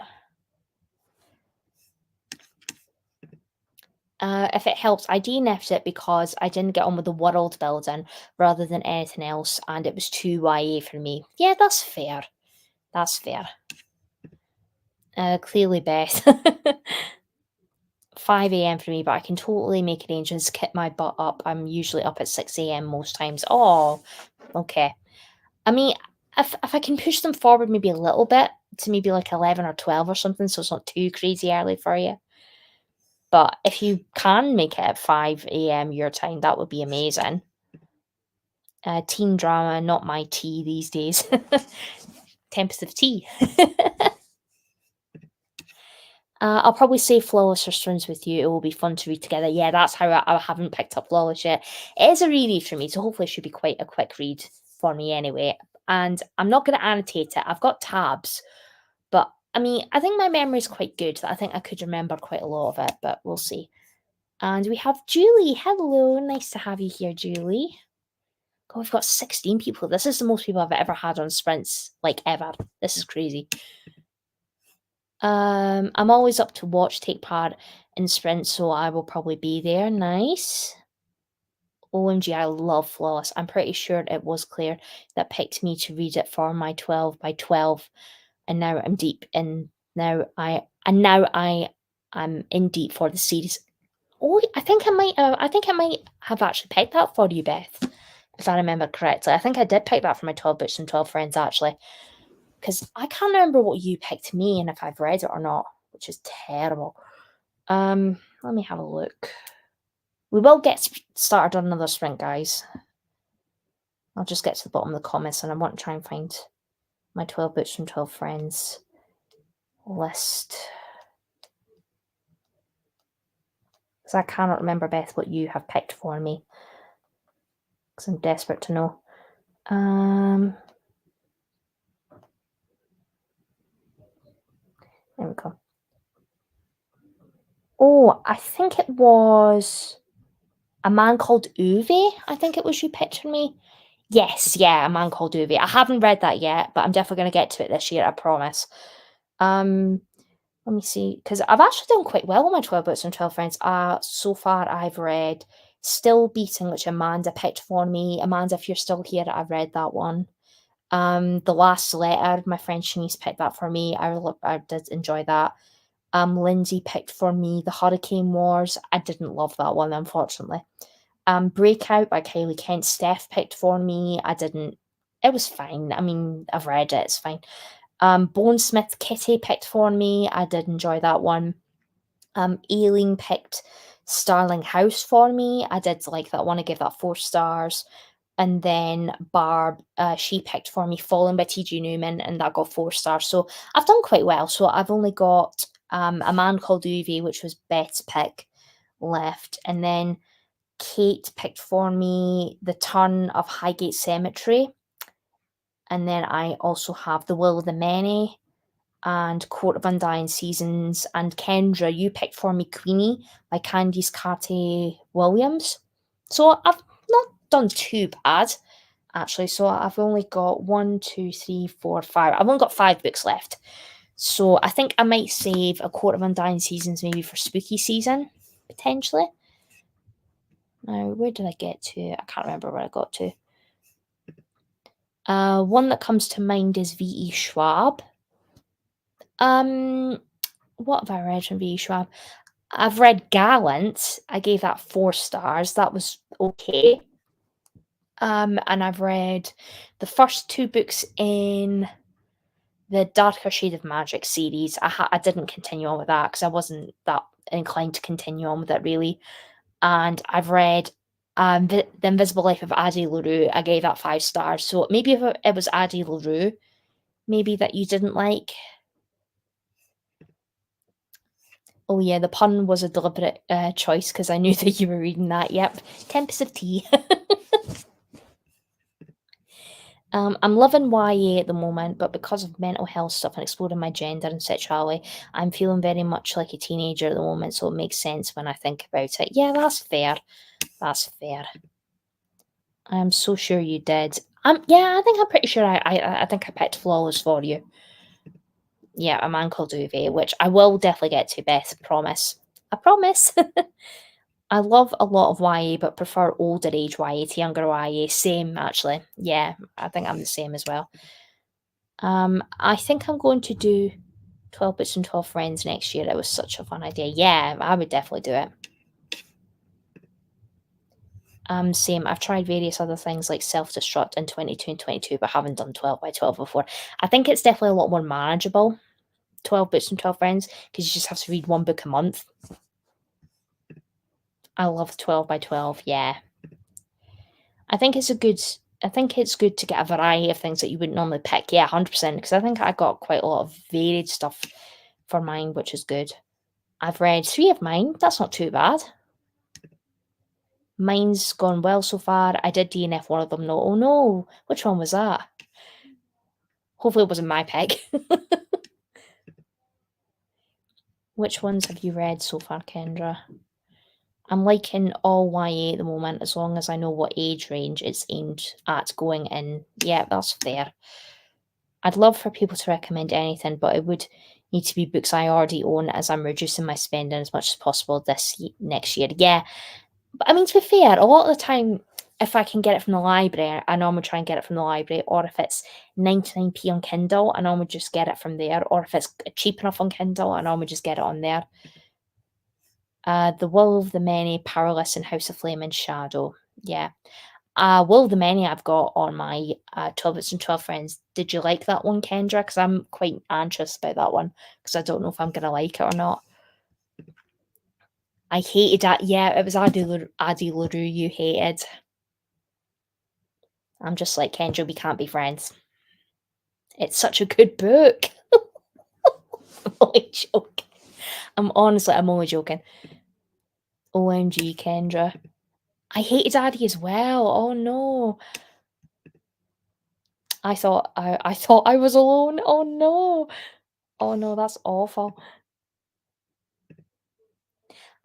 If it helps, I DNF'd it because I didn't get on with the world building rather than anything else, and it was too YA for me. Yeah, that's fair. That's fair. Clearly Beth. 5 a.m. for me, but I can totally make arrangements, get my butt up. I'm usually up at 6 a.m. most times. Oh, okay. I mean, if I can push them forward maybe a little bit to maybe like 11 or 12 or something, so it's not too crazy early for you. But if you can make it at 5 a.m. your time, that would be amazing. Teen drama, not my tea these days. Tempest of tea. I'll probably say Flawless Returns with you. It will be fun to read together. Yeah, that's how I haven't picked up Flawless yet. It is a reread for me, so hopefully it should be quite a quick read for me anyway. And I'm not going to annotate it. I've got tabs, but I mean, I think my memory is quite good. I think I could remember quite a lot of it, but we'll see. And we have Julie. Hello, nice to have you here, Julie. God, we've got 16 people. This is the most people I've ever had on sprints, like ever. This is crazy. I'm always up to take part in sprints, so I will probably be there. Nice. OMG, I love Flawless. I'm pretty sure it was Claire that picked me to read it for my 12 by 12, and now I'm deep in. I'm in deep for the series. Oh, I think I might have actually picked that for you, Beth, if I remember correctly. I think I did pick that for my 12 books and 12 friends actually. Because I can't remember what you picked me and if I've read it or not, which is terrible. Let me have a look. We will get started on another sprint, guys. I'll just get to the bottom of the comments and I want to try and find my 12 books from 12 friends list. Because I cannot remember, Beth, what you have picked for me. Because I'm desperate to know. There we go. Oh, I think it was A Man Called Uwe. I think it was you picked for me. Yes, yeah, A Man Called Uwe. I haven't read that yet, but I'm definitely going to get to it this year, I promise. Let me see, because I've actually done quite well on my 12 books and 12 friends. So far I've read Still Beating, which Amanda picked for me. Amanda, if you're still here, I've read that one. The Last Letter, my friend Shanice picked that for me. I did enjoy that. Lindsay picked for me The Hurricane Wars. I didn't love that one, unfortunately. Breakout by Kylie Kent. Steph picked for me. I didn't. It was fine. I mean, I've read it. It's fine. Bonesmith Kitty picked for me. I did enjoy that one. Aileen picked Starling House for me. I did like that one. I gave that 4 stars. And then Barb, she picked for me Fallen by T.G. Newman, and that got 4 stars. So I've done quite well. So I've only got A Man Called Uwe, which was Beth's pick, left. And then Kate picked for me The Turn of Highgate Cemetery. And then I also have The Will of the Many. and Court of Undying Seasons. And Kendra, you picked for me Queenie by Candice Carty Williams. So I've not done too bad, actually. So I've only got 1, 2, 3, 4, 5. I've only got 5 books left. So I think I might save A Court of Undying Seasons maybe for spooky season, potentially. Now, where did I get to? I can't remember where I got to. One that comes to mind is V.E. Schwab. What have I read from V.E. Schwab? I've read Gallant. I gave that 4 stars. That was okay. And I've read the first 2 books in the Darker Shade of Magic series. I didn't continue on with that because I wasn't that inclined to continue on with it, really. And I've read The Invisible Life of Addie LaRue. I gave that 5 stars. So maybe if it was Addie LaRue, maybe that you didn't like. Oh yeah, the pun was a deliberate choice because I knew that you were reading that. Yep, Tempest of Tea. I'm loving YA at the moment, but because of mental health stuff and exploring my gender and sexuality, I'm feeling very much like a teenager at the moment, so it makes sense when I think about it. Yeah, that's fair. That's fair. I'm so sure you did. Yeah, I think I'm pretty sure I think I picked Flawless for you. Yeah, A Man Called Ove, which I will definitely get to, Beth. Promise. I promise. I love a lot of YA, but prefer older age YA to younger YA. Same, actually. Yeah, I think I'm the same as well. I think I'm going to do 12 Books and 12 Friends next year. It was such a fun idea. Yeah, I would definitely do it. Same. I've tried various other things like Self-Destruct in 22 and 22, but haven't done 12 by 12 before. I think it's definitely a lot more manageable, 12 Books and 12 Friends, because you just have to read 1 book a month. I love 12 by 12, yeah. I think it's good to get a variety of things that you wouldn't normally pick. Yeah, 100%, because I think I got quite a lot of varied stuff for mine, which is good. I've read 3 of mine. That's not too bad. Mine's gone well so far. I did DNF one of them. No, oh no. Which one was that? Hopefully it wasn't my pick. Which ones have you read so far, Kendra? I'm liking all YA at the moment, as long as I know what age range it's aimed at going in. Yeah, that's fair. I'd love for people to recommend anything, but it would need to be books I already own, as I'm reducing my spending as much as possible next year. Yeah, but I mean, to be fair, a lot of the time, if I can get it from the library, I normally try and get it from the library, or if it's 99p on Kindle, I normally just get it from there, or if it's cheap enough on Kindle, I normally just get it on there. The Will of the Many, Powerless, and House of Flame and Shadow. Yeah. Will of the Many I've got on my 12 Books and 12 Friends. Did you like that one, Kendra? Because I'm quite anxious about that one, because I don't know if I'm going to like it or not. I hated that. Yeah, it was Addie LaRue you hated. I'm just like, Kendra, we can't be friends. It's such a good book. I'm only joking. I'm only joking. OMG, Kendra. I hated Addie as well. Oh no. I thought I was alone. Oh no. Oh no, that's awful.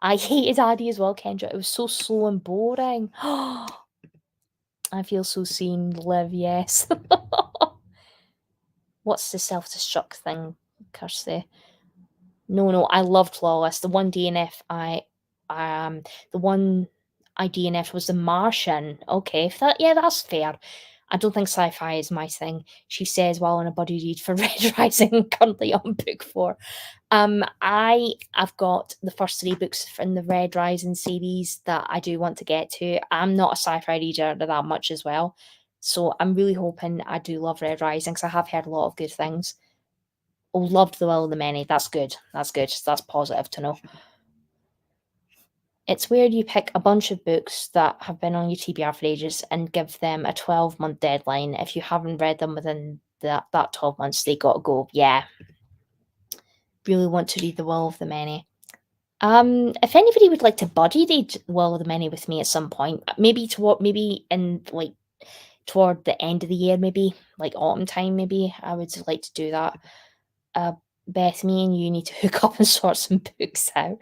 I hated Addie as well, Kendra. It was so slow and boring. I feel so seen, Liv, yes. What's the self-destruct thing, Kirsty? No, I loved Flawless. The one DNF the one I DNF was The Martian. Okay, that's fair. I don't think sci-fi is my thing. She says while on a buddy read for Red Rising, currently on book 4. I've got the first 3 books from the Red Rising series that I do want to get to. I'm not a sci-fi reader that much as well, so I'm really hoping I do love Red Rising, because I have heard a lot of good things. Oh, loved The Will of the Many. That's good. That's good. That's positive to know. It's weird you pick a bunch of books that have been on your TBR for ages and give them a 12-month deadline. If you haven't read them within that 12 months, they got to go. Yeah. Really want to read The Will of the Many. If anybody would like to buddy read Will of the Many with me at some point, maybe toward the end of the year, maybe like autumn time, maybe I would like to do that. Beth, me and you need to hook up and sort some books out.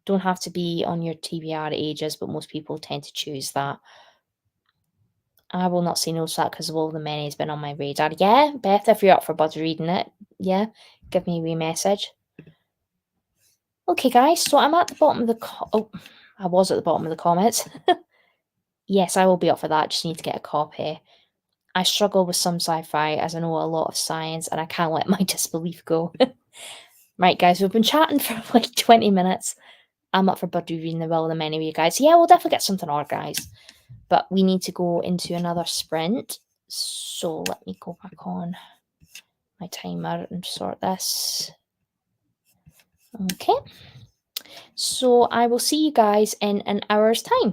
Don't have to be on your TBR ages, but most people tend to choose that. I will not say no to that because of all the many has been on my radar. Yeah, Beth, if you're up for buddy reading it, yeah, give me a wee message. Okay, guys, so I'm at the bottom of the I was at the bottom of the comments. Yes, I will be up for that. Just need to get a copy. I struggle with some sci-fi as I know a lot of science and I can't let my disbelief go. Right, guys, we've been chatting for like 20 minutes. I'm up for buddy reading the Will of the Many with you guys. Yeah, we'll definitely get something organised. But we need to go into another sprint. So let me go back on my timer and sort this. Okay. So I will see you guys in an hour's time.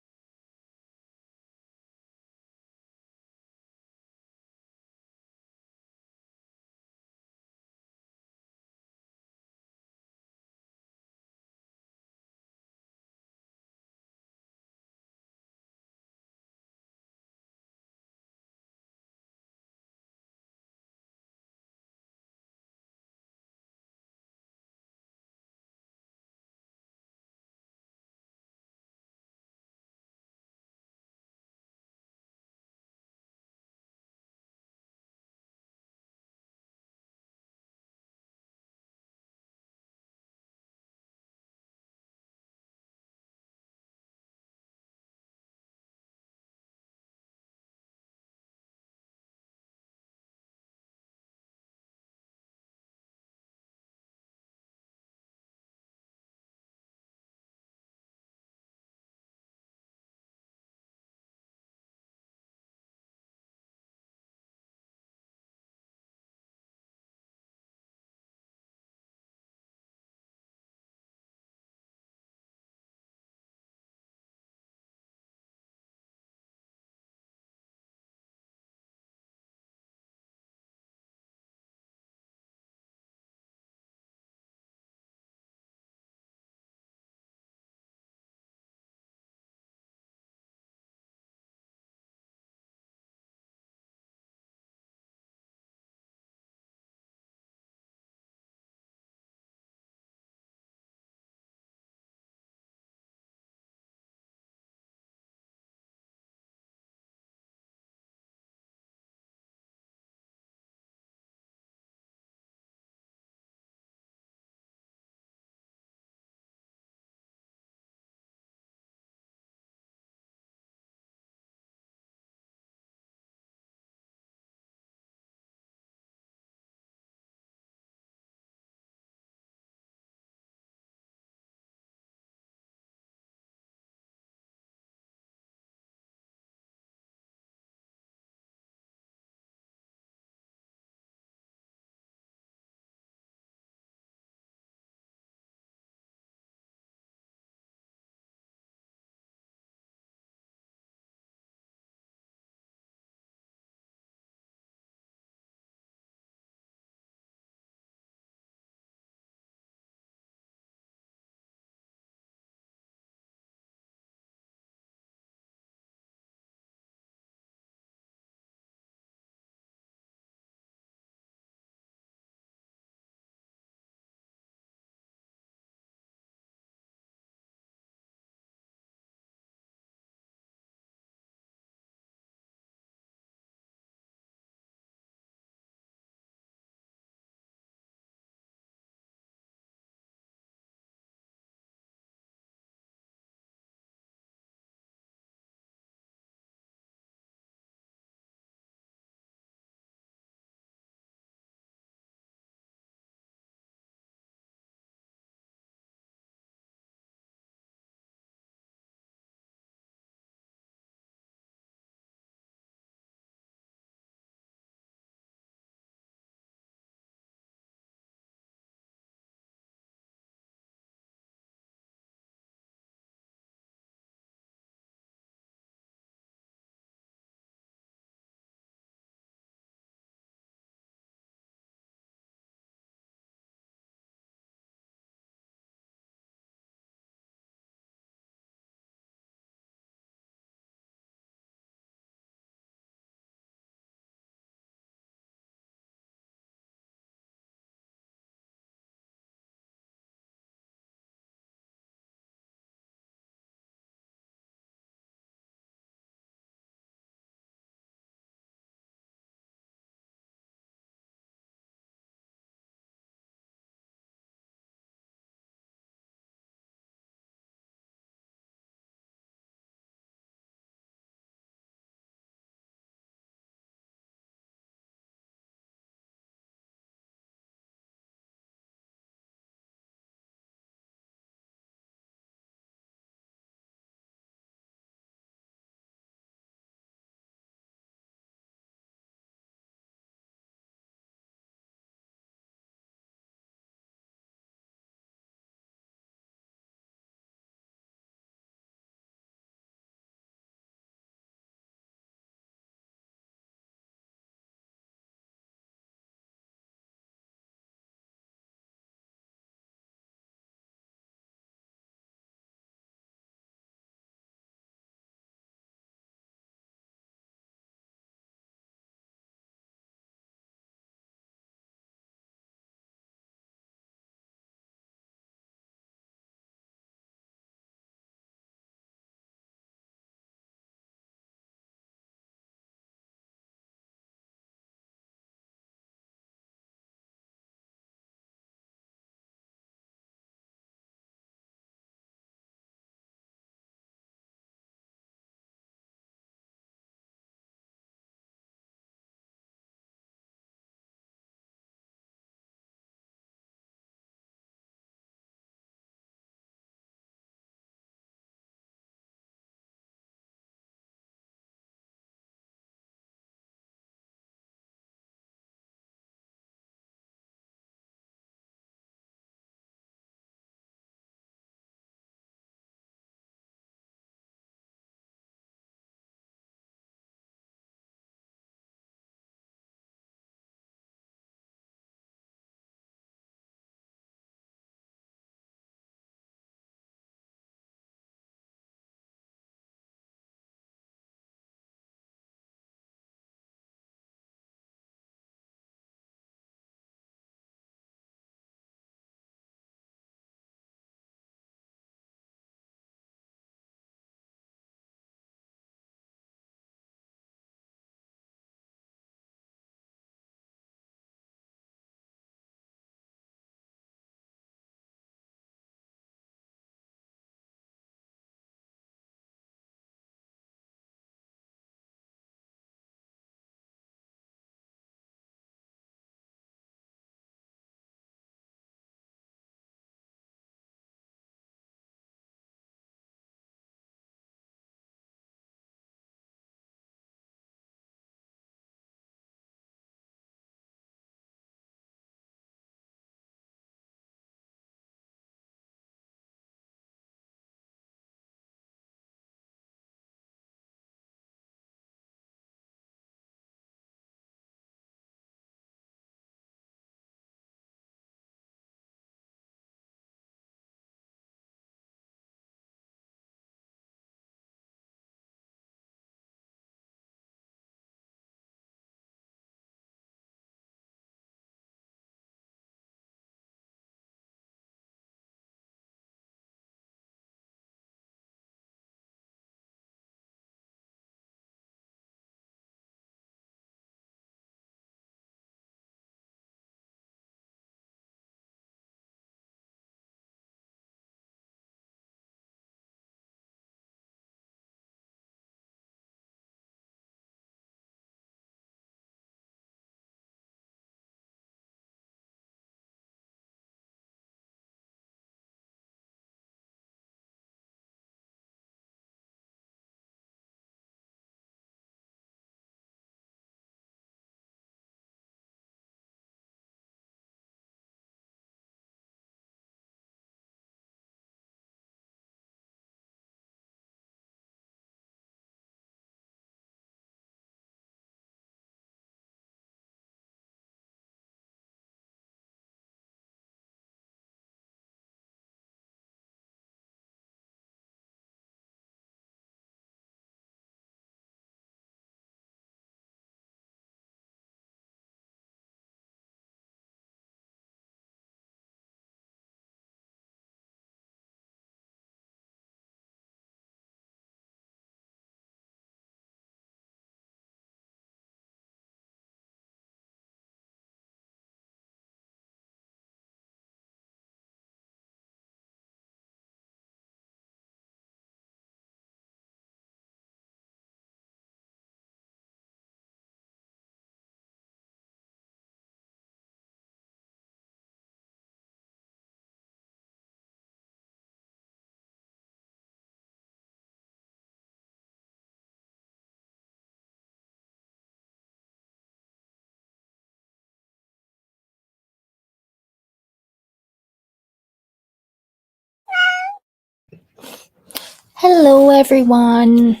Hello everyone.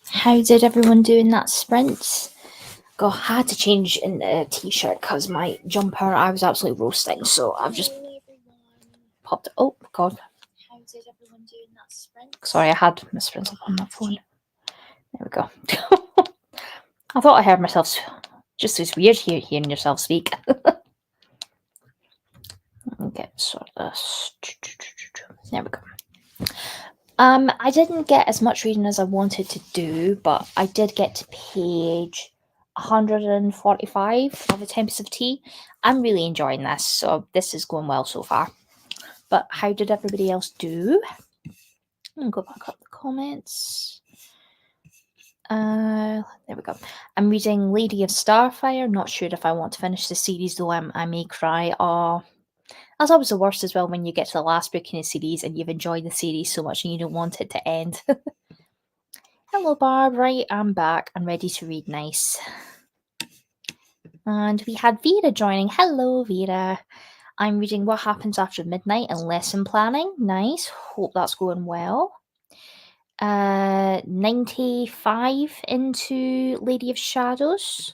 How did everyone do in that sprint? God, I had to change in the t-shirt because my jumper, I was absolutely roasting, so I've just popped it. Oh God. How did everyone do in that sprint? Sorry, I had Miss Princep on my phone. There we go. I thought I heard myself. Just as weird hearing yourself speak. Okay, sort this. There we go. I didn't get as much reading as I wanted to do, but I did get to page 145 of A Tempest of Tea. I'm really enjoying this, so this is going well so far. But how did everybody else do? I'll go back up the comments. There we go. I'm reading Lady of Starfire. Not sure if I want to finish the series, though I may cry. Oh, that's always the worst as well when you get to the last book in a series and you've enjoyed the series so much and you don't want it to end. Hello, Barb. Right, I'm back. I'm ready to read nice. And we had Vera joining. Hello, Vera. I'm reading What Happens After Midnight and Lesson Planning. Nice. Hope that's going well. 95 into Lady of Shadows.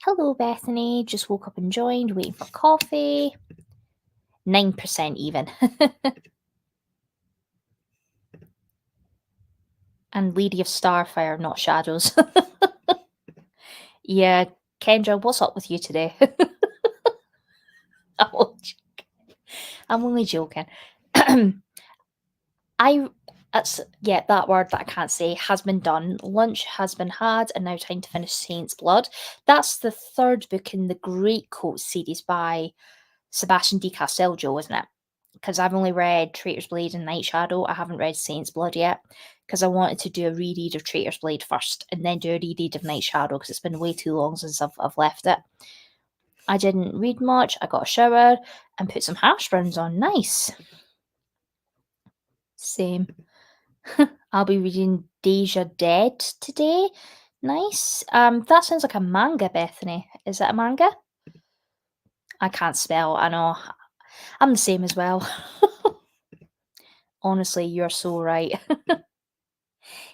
Hello, Bethany. Just woke up and joined, waiting for coffee. 9% even. And Lady of Starfire, not Shadows. Yeah, Kendra, what's up with you today? I'm only joking. That word that I can't say has been done. Lunch has been had, and now time to finish Saint's Blood. That's the third book in the Greatcoat series by Sebastian de Castelgio, isn't it? Because I've only read Traitor's Blade and Night Shadow. I haven't read Saint's Blood yet because I wanted to do a reread of Traitor's Blade first and then do a reread of Night Shadow because it's been way too long since I've left it. I didn't read much. I got a shower and put some hash browns on. Nice. Same. I'll be reading Deja Dead today. Nice. That sounds like a manga, Bethany. Is it a manga? I can't spell. I know. I'm the same as well. Honestly, you're so right.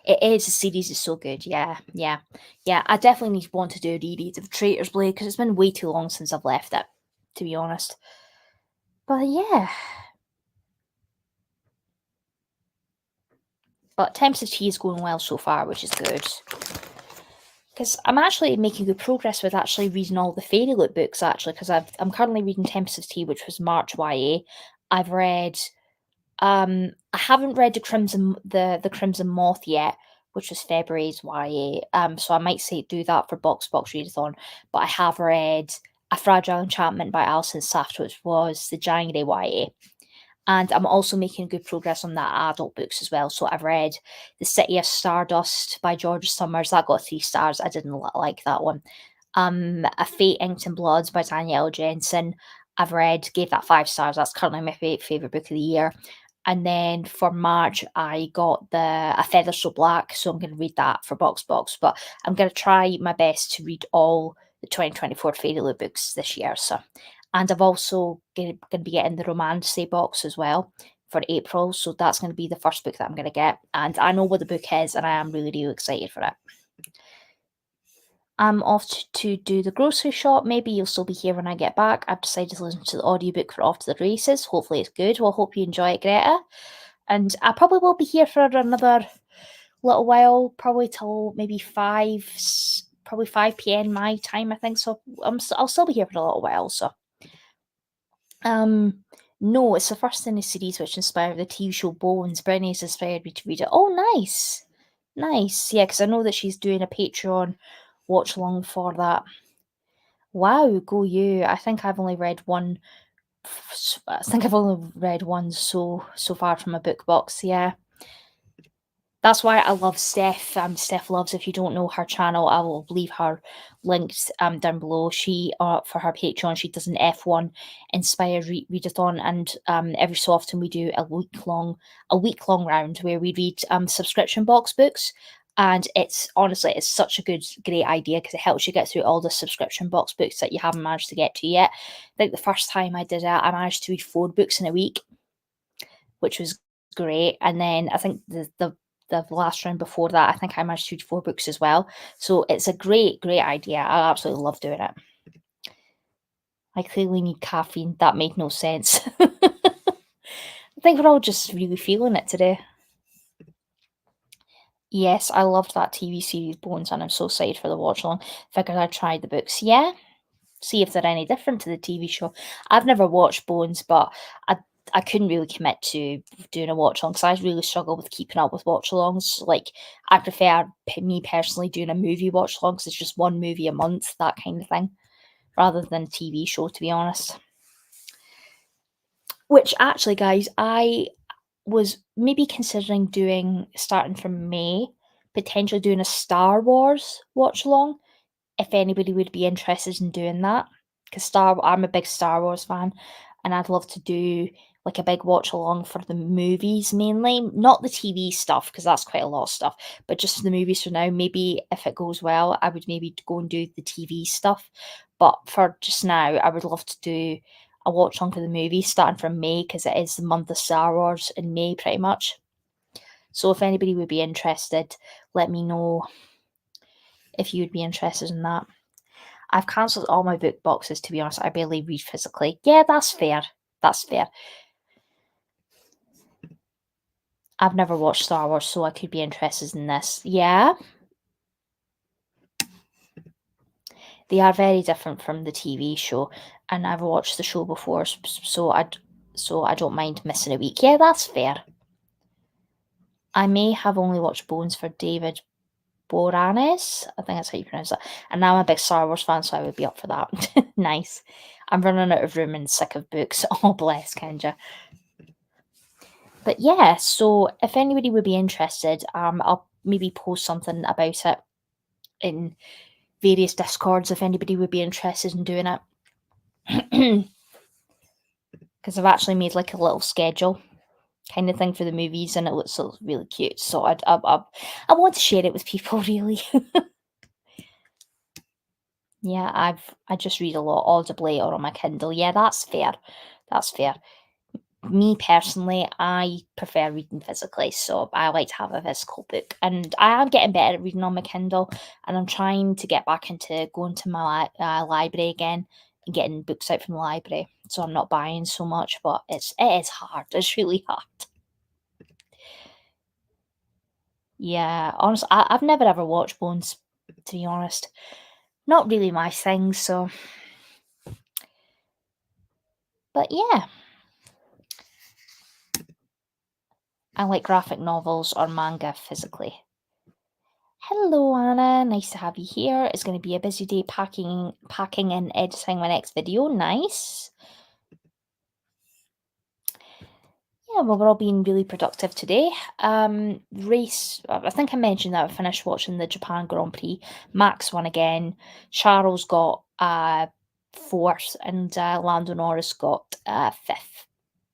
It is. The series is so good. Yeah. I definitely want to do a reread of Traitor's Blade because it's been way too long since I've left it, to be honest. But yeah. But Tempest of Tea is going well so far, which is good. Because I'm actually making good progress with actually reading all the Fairy Loot books, actually, because I'm currently reading Tempest of Tea, which was March YA. I've read I haven't read the Crimson Moth yet, which was February's YA. So I might say do that for Box Readathon. But I have read A Fragile Enchantment by Alison Saft, which was the January YA. And I'm also making good progress on that adult books as well. So I've read The City of Stardust by George Summers. That got 3 stars. I didn't like that one. A Fate Inked in Blood by Danielle Jensen. Gave that 5 stars. That's currently my favourite book of the year. And then for March, I got A Feather So Black. So I'm going to read that for Box. But I'm going to try my best to read all the 2024 Fairy Loot books this year. And I've also going to be getting the Romance box as well for April. So that's going to be the first book that I'm going to get. And I know what the book is, and I am really, really excited for it. I'm off to do the grocery shop. Maybe you'll still be here when I get back. I've decided to listen to the audiobook for Off to the Races. Hopefully it's good. Well, hope you enjoy it, Greta. And I probably will be here for another little while, probably till maybe 5 p.m. my time, I think. So I'll still be here for a little while. So no, it's the first in the series which inspired the TV show Bones. Brenny's inspired me to read it. Oh, nice. Yeah, because I know that she's doing a Patreon watch along for that. Wow, go you. I think I've only read one. So far from a book box. Yeah. That's why I love Steph. Steph Loves. If you don't know her channel, I will leave her linked down below. She for her Patreon, she does an F1 inspired readathon, and every so often we do a week long round where we read subscription box books. And it's such a great idea because it helps you get through all the subscription box books that you haven't managed to get to yet. I think the first time I did it, I managed to read 4 books in a week. which was great. And then I think the last round before that, I think I managed to read 4 books as well. So it's a great, great idea. I absolutely love doing it. I clearly need caffeine. That made no sense. I think we're all just really feeling it today. Yes, I loved that TV series Bones, and I'm so excited for the watch along. Figured I'd try the books. Yeah, see if they're any different to the TV show. I've never watched Bones, but I couldn't really commit to doing a watch along because I really struggle with keeping up with watch alongs. Like, I prefer me personally doing a movie watch along because it's just one movie a month, that kind of thing, rather than a TV show, to be honest. Which actually, guys, I was maybe considering starting from May, potentially doing a Star Wars watch along, if anybody would be interested in doing that. Because I'm a big Star Wars fan, and I'd love to do like a big watch along for the movies mainly, not the TV stuff because that's quite a lot of stuff, but just the movies for now. Maybe if it goes well, I would maybe go and do the TV stuff. But for just now, I would love to do a watch along for the movies starting from May because it is the month of Star Wars in May pretty much. So if anybody would be interested, let me know if you would be interested in that. I've cancelled all my book boxes, to be honest. I barely read physically. Yeah, that's fair. That's fair. I've never watched Star Wars, so I could be interested in this. Yeah. They are very different from the TV show, and I've watched the show before, so I don't mind missing a week. Yeah, that's fair. I may have only watched Bones for David Boreanaz. I think that's how you pronounce that. And now I'm a big Star Wars fan, so I would be up for that. Nice. I'm running out of room and sick of books. Oh, bless Kenja. But yeah, so if anybody would be interested, I'll maybe post something about it in various discords if anybody would be interested in doing it. Because I've actually made like a little schedule kind of thing for the movies, and it looks really cute. So I want to share it with people, really. Yeah, I just read a lot audibly or on my Kindle. Yeah, that's fair. That's fair. Me personally, I prefer reading physically, so I like to have a physical book. And I am getting better at reading on my Kindle, and I'm trying to get back into going to my library again and getting books out from the library. So I'm not buying so much, but it is hard. It's really hard. Yeah, honestly, I've never ever watched Bones, to be honest. Not really my thing, so. But yeah, I like graphic novels or manga physically. Hello, Anna. Nice to have you here. It's going to be a busy day packing and editing my next video. Nice. Yeah, well, we're all being really productive today. Race, I think I mentioned that I finished watching the Japan Grand Prix. Max won again. Charles got fourth, and Lando Norris got fifth.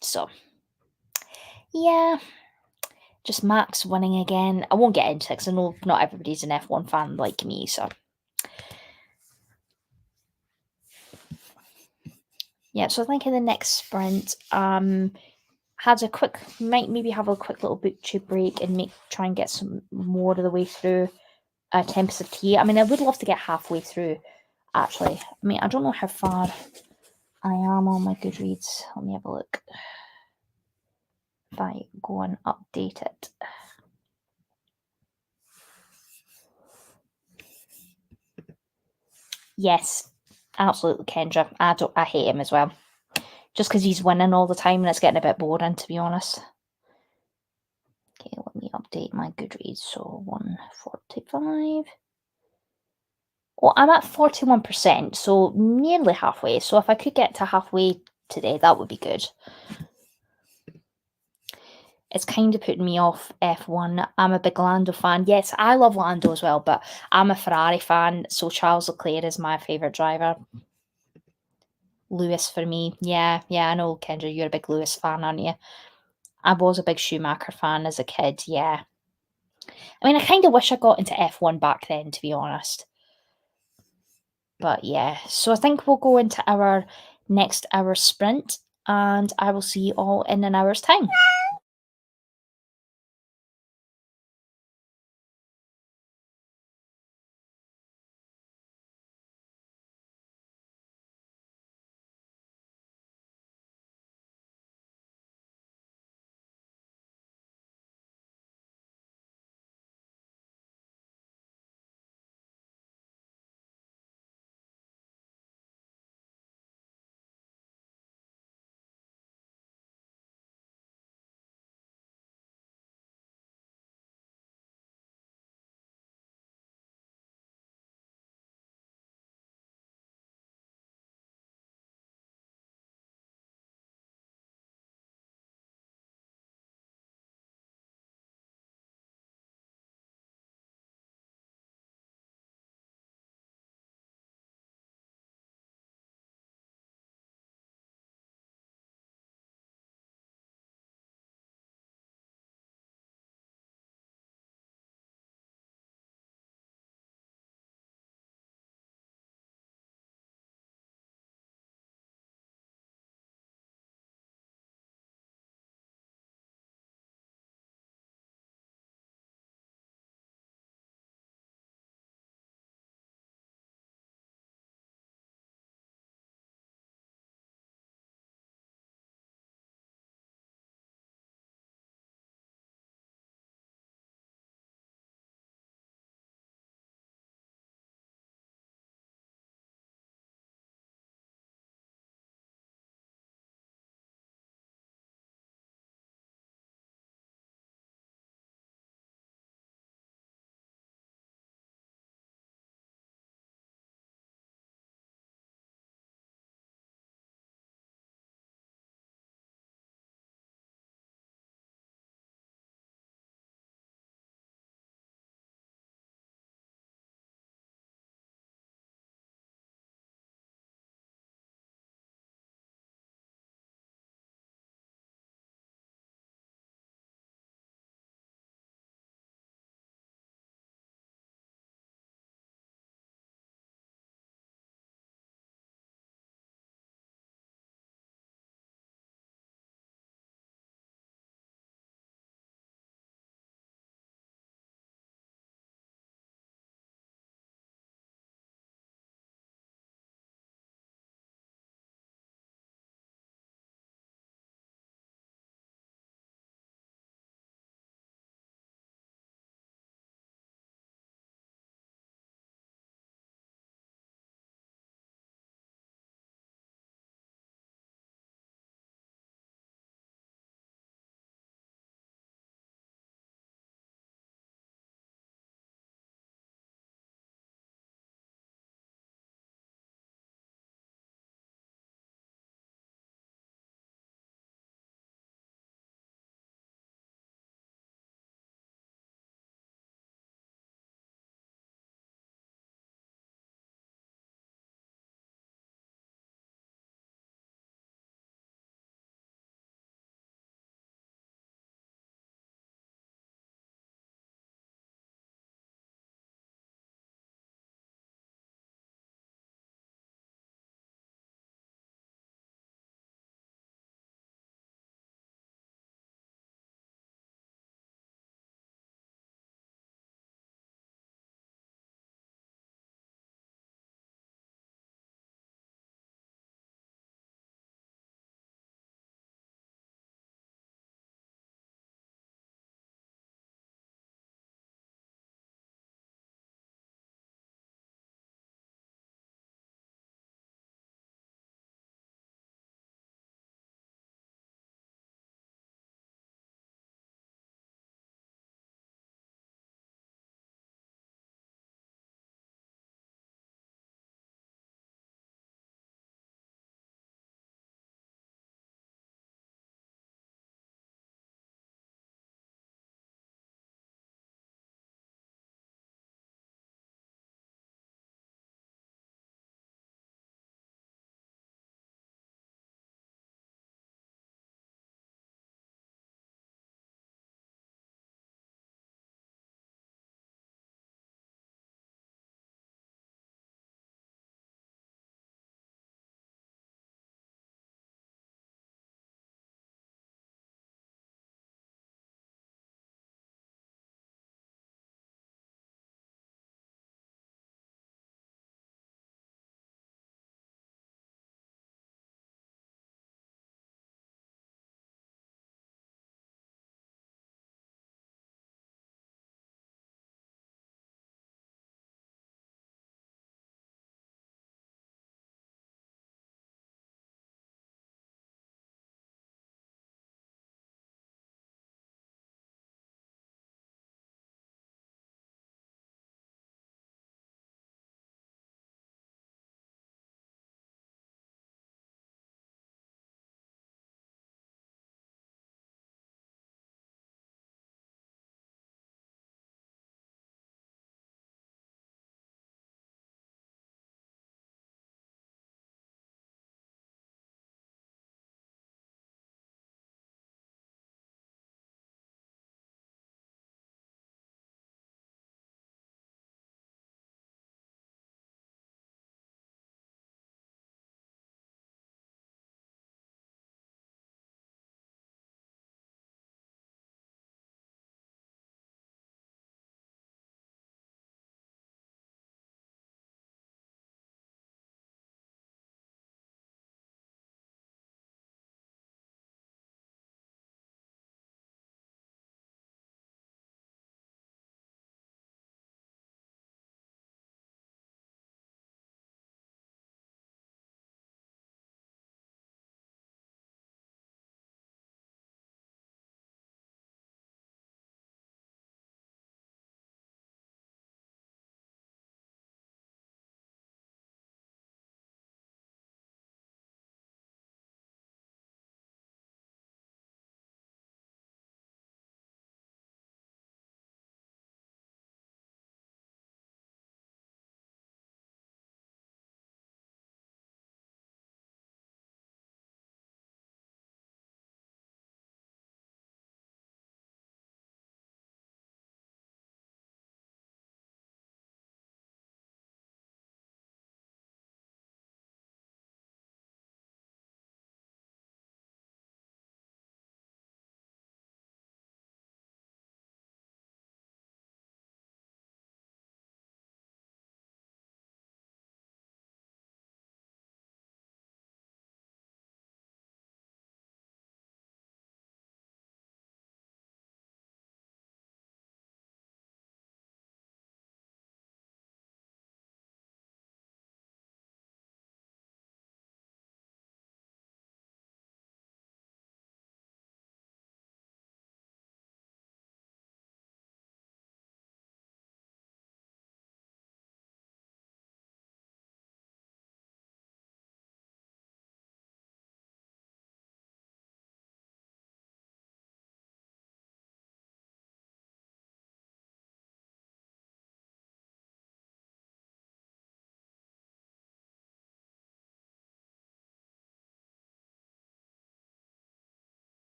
So, yeah, just Max winning again. I won't get into it because I know not everybody's an F1 fan like me, so. Yeah, so I think in the next sprint, might maybe have a quick little booktube break and try and get some more of the way through Tempest of Tea. I mean, I would love to get halfway through, actually. I mean, I don't know how far I am on my Goodreads. Let me have a look. If I go and update it. Yes, absolutely, Kendra. I hate him as well. Just because he's winning all the time and it's getting a bit boring, to be honest. Okay, let me update my Goodreads. So 145. Well, I'm at 41%, so nearly halfway. So if I could get to halfway today, that would be good. It's kind of putting me off F1. I'm a big Lando fan. Yes, I love Lando as well, but I'm a Ferrari fan, so Charles Leclerc is my favourite driver. Lewis for me. Yeah, I know, Kendra, you're a big Lewis fan, aren't you? I was a big Schumacher fan as a kid, yeah. I mean, I kind of wish I got into F1 back then, to be honest. But yeah, so I think we'll go into our next hour sprint, and I will see you all in an hour's time.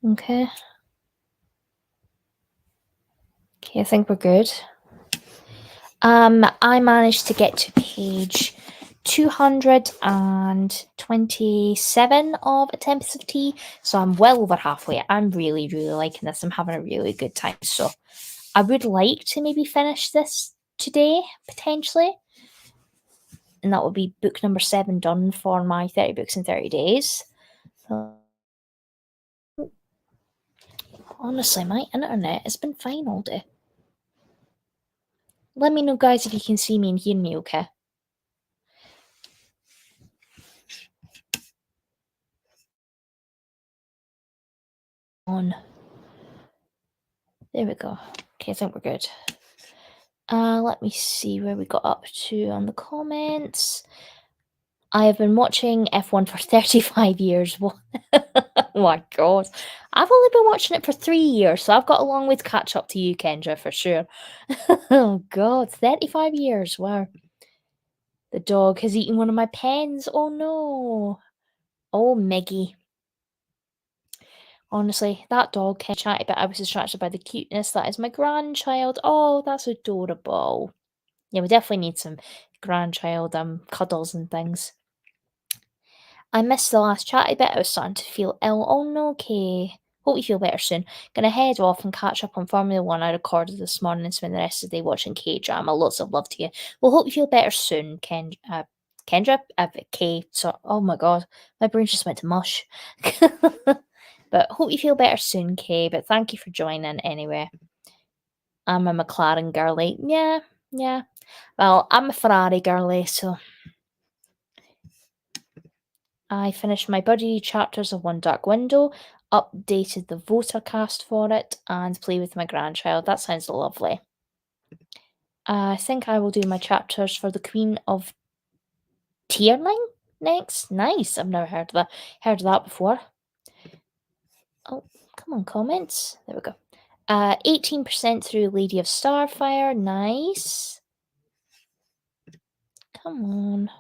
Okay. Okay, I think we're good. I managed to get to page 227 of A Tempest of Tea, so I'm well over halfway. I'm really, really liking this. I'm having a really good time. So I would like to maybe finish this today, potentially. And that would be book number 7 done for my 30 books in 30 days. So, honestly, my internet has been fine all day. Let me know, guys, if you can see me and hear me okay. On. There we go. Okay, I think we're good. Let me see where we got up to on the comments. I have been watching F1 for 35 years. Oh my god. I've only been watching it for 3 years, so I've got a long way to catch up to you, Kendra, for sure. Oh god, 35 years. Wow. The dog has eaten one of my pens. Oh no. Oh, Miggy. Honestly, that dog can chatty, but I was distracted by the cuteness. That is my grandchild. Oh, that's adorable. Yeah, we definitely need some grandchild cuddles and things. I missed the last chatty bit. I was starting to feel ill. Oh no, Kay. Hope you feel better soon. Gonna head off and catch up on Formula One I recorded this morning and spend the rest of the day watching K drama. Lots of love to you. Well, hope you feel better soon, Kendra, Kay. So, oh my god, my brain just went to mush. But hope you feel better soon, Kay. But thank you for joining anyway. I'm a McLaren girly. Yeah, yeah. Well, I'm a Ferrari girly, so I finished my buddy chapters of One Dark Window, updated the voter cast for it, and play with my grandchild. That sounds lovely. I think I will do my chapters for the Queen of Tearling next. Nice. I've never heard of that before. Oh, come on, comments. There we go. 18% through Lady of Starfire. Nice. Come on.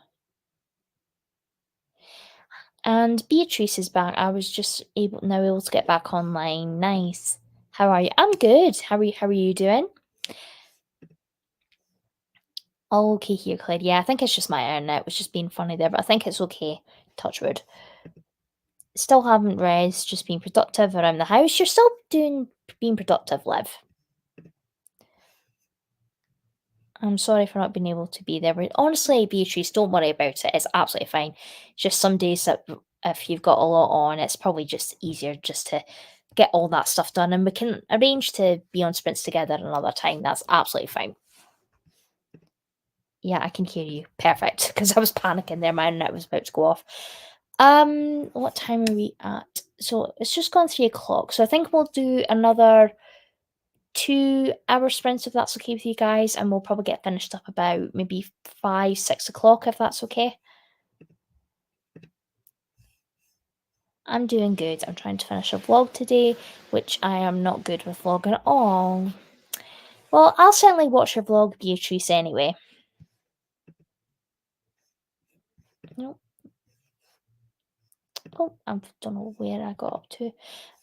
And Beatrice is back. I was just able to get back online. Nice. How are you? I'm good. How are you doing? All okay here, Claire. Yeah, I think it's just my internet was just being funny there, but I think it's okay. Touch wood. Still haven't read, just being productive around the house. You're still being productive, Liv. I'm sorry for not being able to be there. But honestly, Beatrice, don't worry about it. It's absolutely fine. Just some days that if you've got a lot on, it's probably just easier just to get all that stuff done. And we can arrange to be on sprints together another time. That's absolutely fine. Yeah, I can hear you. Perfect. Because I was panicking there. My internet was about to go off. What time are we at? So it's just gone 3 o'clock. So I think we'll do another 2 hour sprints if that's okay with you guys, and we'll probably get finished up about maybe 5, 6 o'clock if that's okay. I'm doing good. I'm trying to finish a vlog today, which I am not good with vlogging at all. Well, I'll certainly watch your vlog, Beatrice, anyway. Nope. Oh, I don't know where I got up to.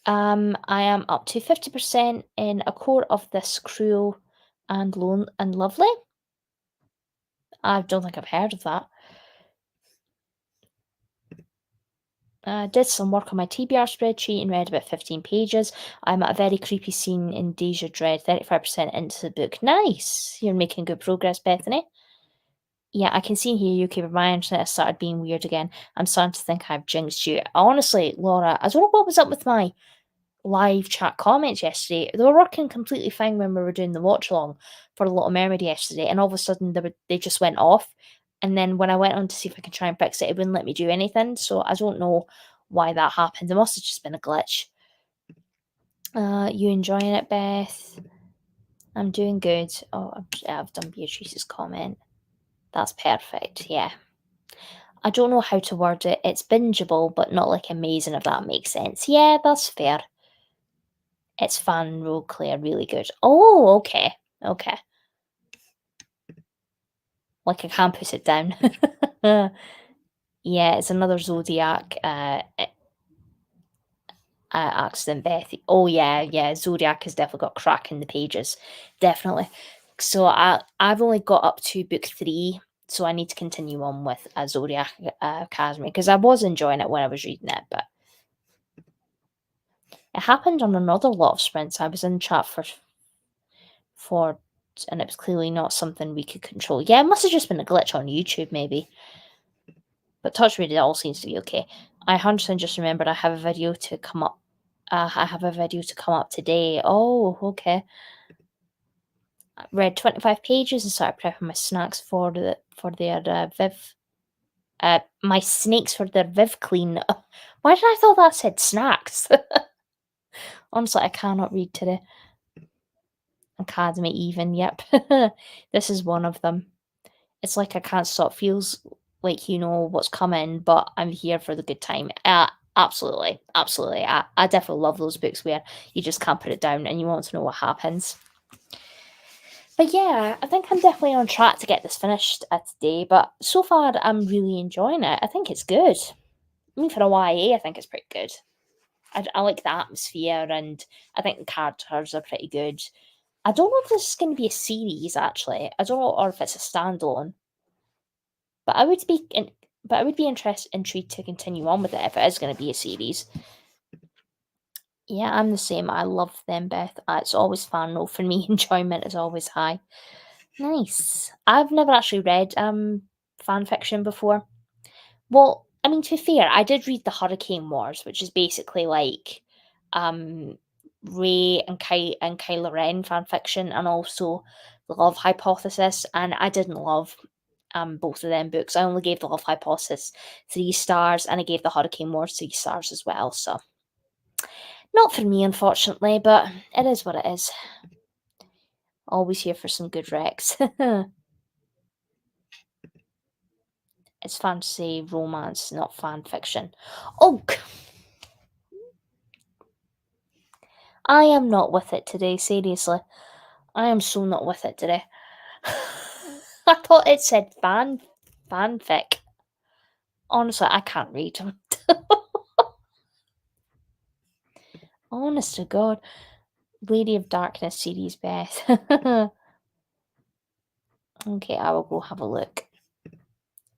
I am up to 50% in A Court of This Cruel and Lovely. I don't think I've heard of that. Did some work on my TBR spreadsheet and read about 15 pages. I'm at a very creepy scene in Deja Dread, 35% into the book. Nice! You're making good progress, Bethany. Yeah, I can see and hear you, okay, but my internet has started being weird again. I'm starting to think I've jinxed you. Honestly, Laura, I don't know what was up with my live chat comments yesterday. They were working completely fine when we were doing the watch along for The Little Mermaid yesterday, and all of a sudden they just went off. And then when I went on to see if I could try and fix it, it wouldn't let me do anything. So I don't know why that happened. It must have just been a glitch. You enjoying it, Beth? I'm doing good. Oh, I've done Beatrice's comment. That's perfect. Yeah. I don't know how to word it. It's bingeable, but not like amazing, if that makes sense. Yeah, that's fair. It's fun, role clear, really good. Oh, okay. Okay. Like I can't put it down. Yeah, it's another Zodiac. Accident Beth. Oh yeah, yeah. Zodiac has definitely got crack in the pages, definitely. So I've only got up to book 3, so I need to continue on with Zodiac Academy because I was enjoying it when I was reading it, but it happened on another lot of sprints. I was in chat for, and it was clearly not something we could control. Yeah, it must have just been a glitch on YouTube, maybe. But touch wood, it all seems to be okay. I 100% just remembered I have a video to come up. I have a video to come up today. Oh, okay. I read 25 pages and started prepping my snacks for their Viv. My snakes for their Viv clean. Why did I thought that said snacks? Honestly, I cannot read today. Academy even, yep. This is one of them. It's like I can't stop. Feels like you know what's coming, but I'm here for the good time. Absolutely, absolutely. I definitely love those books where you just can't put it down and you want to know what happens. But yeah, I think I'm definitely on track to get this finished today. But so far, I'm really enjoying it. I think it's good. I mean, for a YA, I think it's pretty good. I like the atmosphere, and I think the characters are pretty good. I don't know if this is going to be a series. Actually, I don't know, or if it's a standalone. But I would be intrigued to continue on with it if it is going to be a series. Yeah, I'm the same. I love them, Beth. It's always fun. No, for me, enjoyment is always high. Nice. I've never actually read fan fiction before. Well, I mean, to be fair, I did read the Hurricane Wars, which is basically like um Ray and Kylo Ren fan fiction, and also the Love Hypothesis. And I didn't love both of them books. I only gave the Love Hypothesis 3 stars, and I gave the Hurricane Wars 3 stars as well. So not for me, unfortunately, but it is what it is. Always here for some good recs. It's fantasy romance, not fan fiction. Oh, I am not with it today, seriously. I am so not with it today. I thought it said fanfic. Honestly, I can't read. Honest to God. Lady of Darkness series, Beth. Okay, I will go have a look.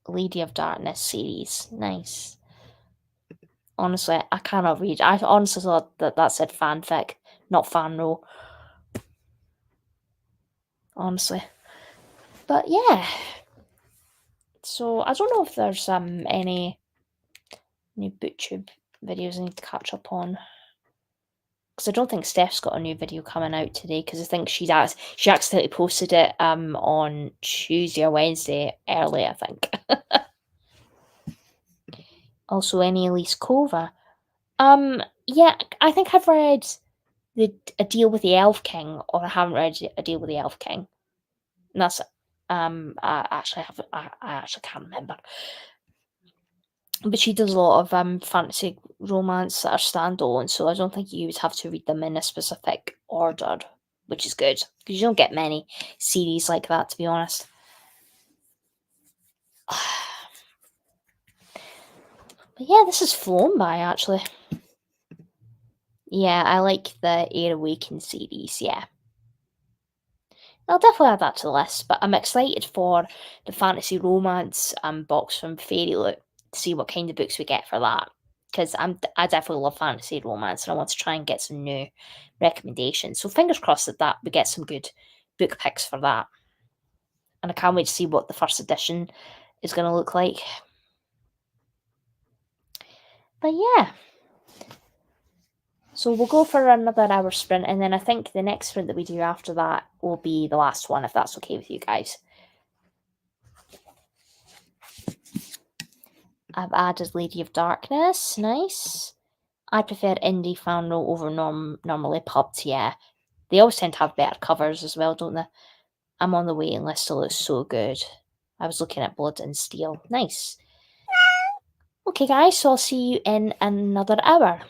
Lady of Darkness series. Nice. Honestly, I cannot read. I honestly thought that said fanfic, not fanro. Honestly. But yeah. So I don't know if there's any new BookTube videos I need to catch up on. Because I don't think Steph's got a new video coming out today, because I think she accidentally posted it on Tuesday or Wednesday early, I think. Also, any Elise Kova. Yeah, I think I've read A Deal with the Elf King, or I haven't read A Deal with the Elf King. And that's I actually can't remember. But she does a lot of fantasy romance that are standalone, so I don't think you would have to read them in a specific order, which is good because you don't get many series like that, to be honest. But yeah, this has flown by actually. Yeah, I like the Air Awaken series, yeah. I'll definitely add that to the list, but I'm excited for the fantasy romance box from Fairy Loot to see what kind of books we get for that. Because I definitely love fantasy romance and I want to try and get some new recommendations. So fingers crossed that we get some good book picks for that. And I can't wait to see what the first edition is going to look like. But yeah. So we'll go for another hour sprint, and then I think the next sprint that we do after that will be the last one, if that's okay with you guys. I've added Lady of Darkness. Nice. I prefer indie fanro over normally pubs, yeah. They always tend to have better covers as well, don't they? I'm on the waiting list, so it's so good. I was looking at Blood and Steel. Nice. Okay, guys, so I'll see you in another hour.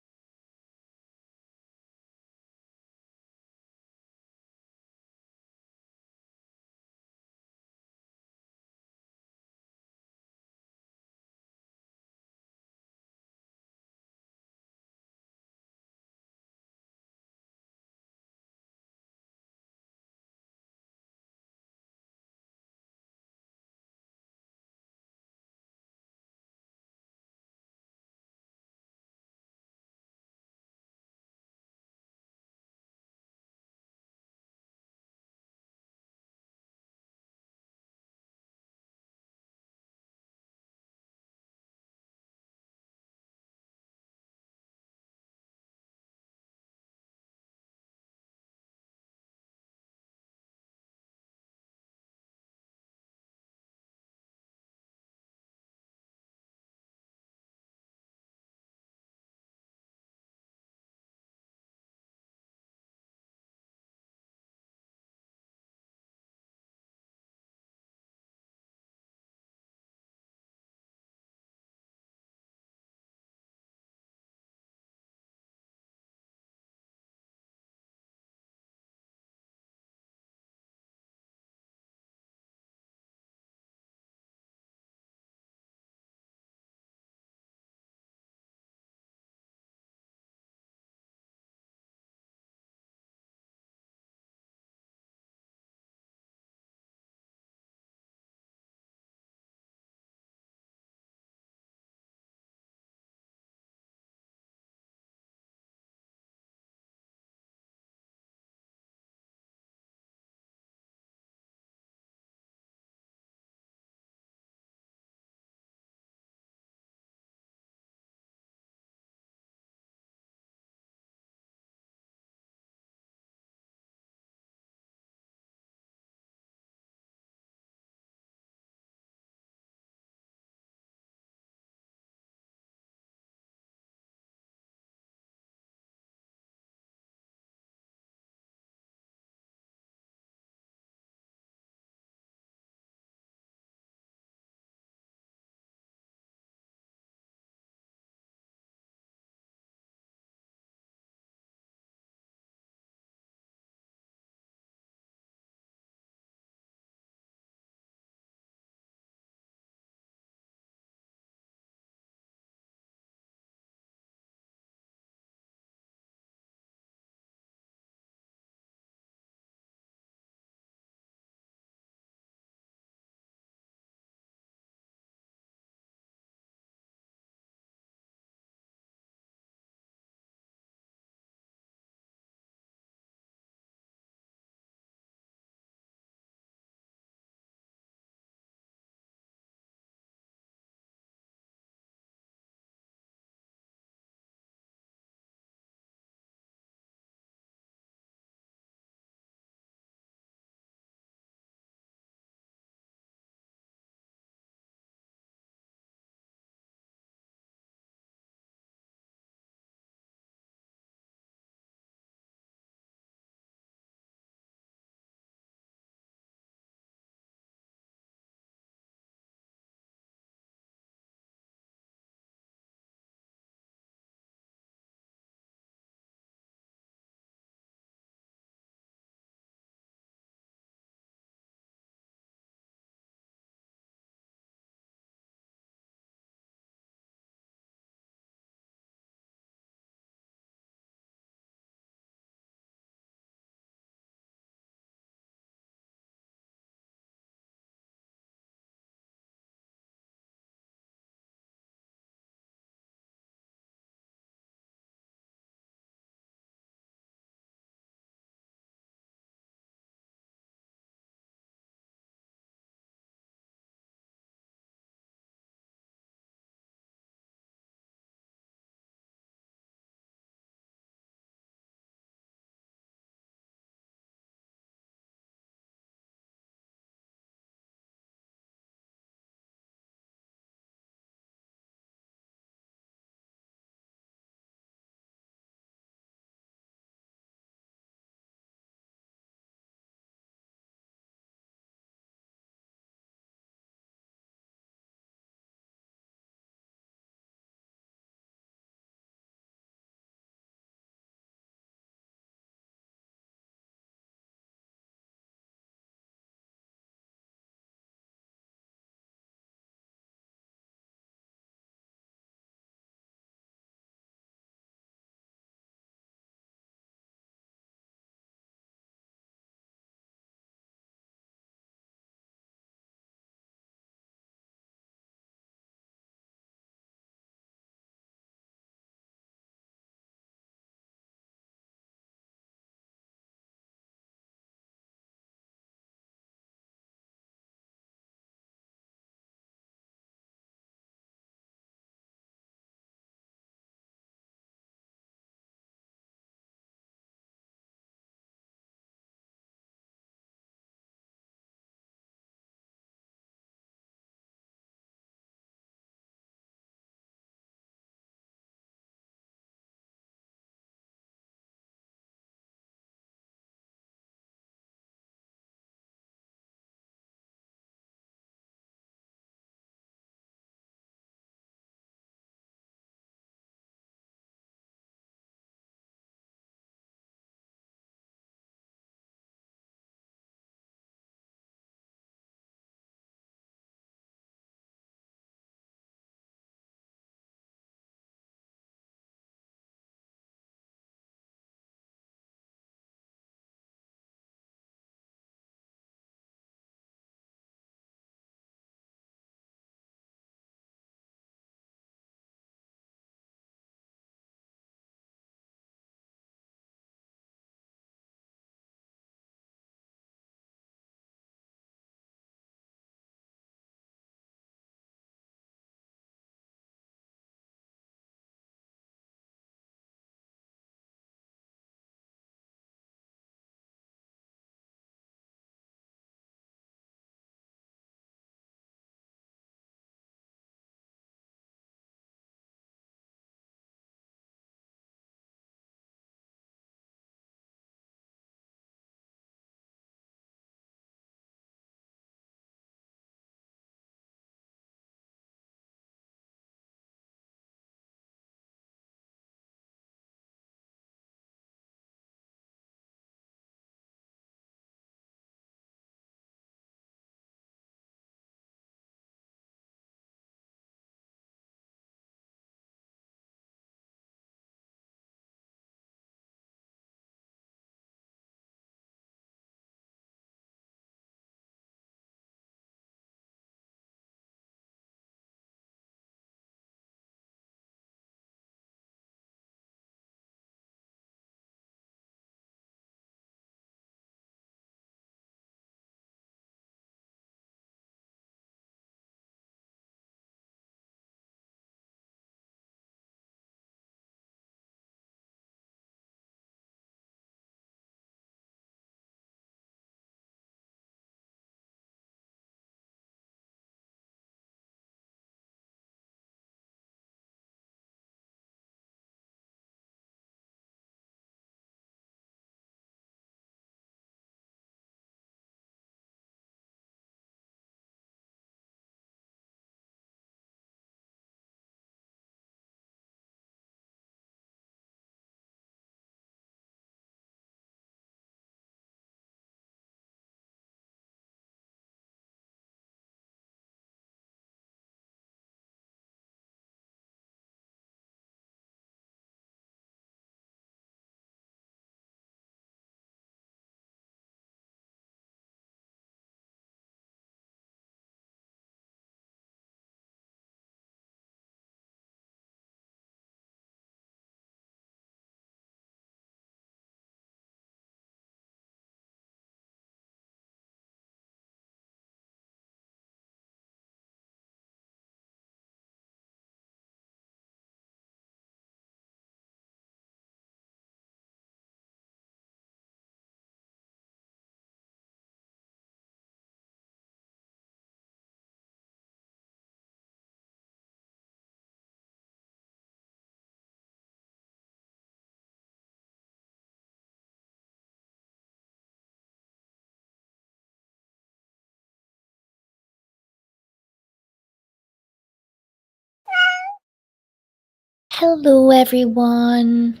Hello, everyone.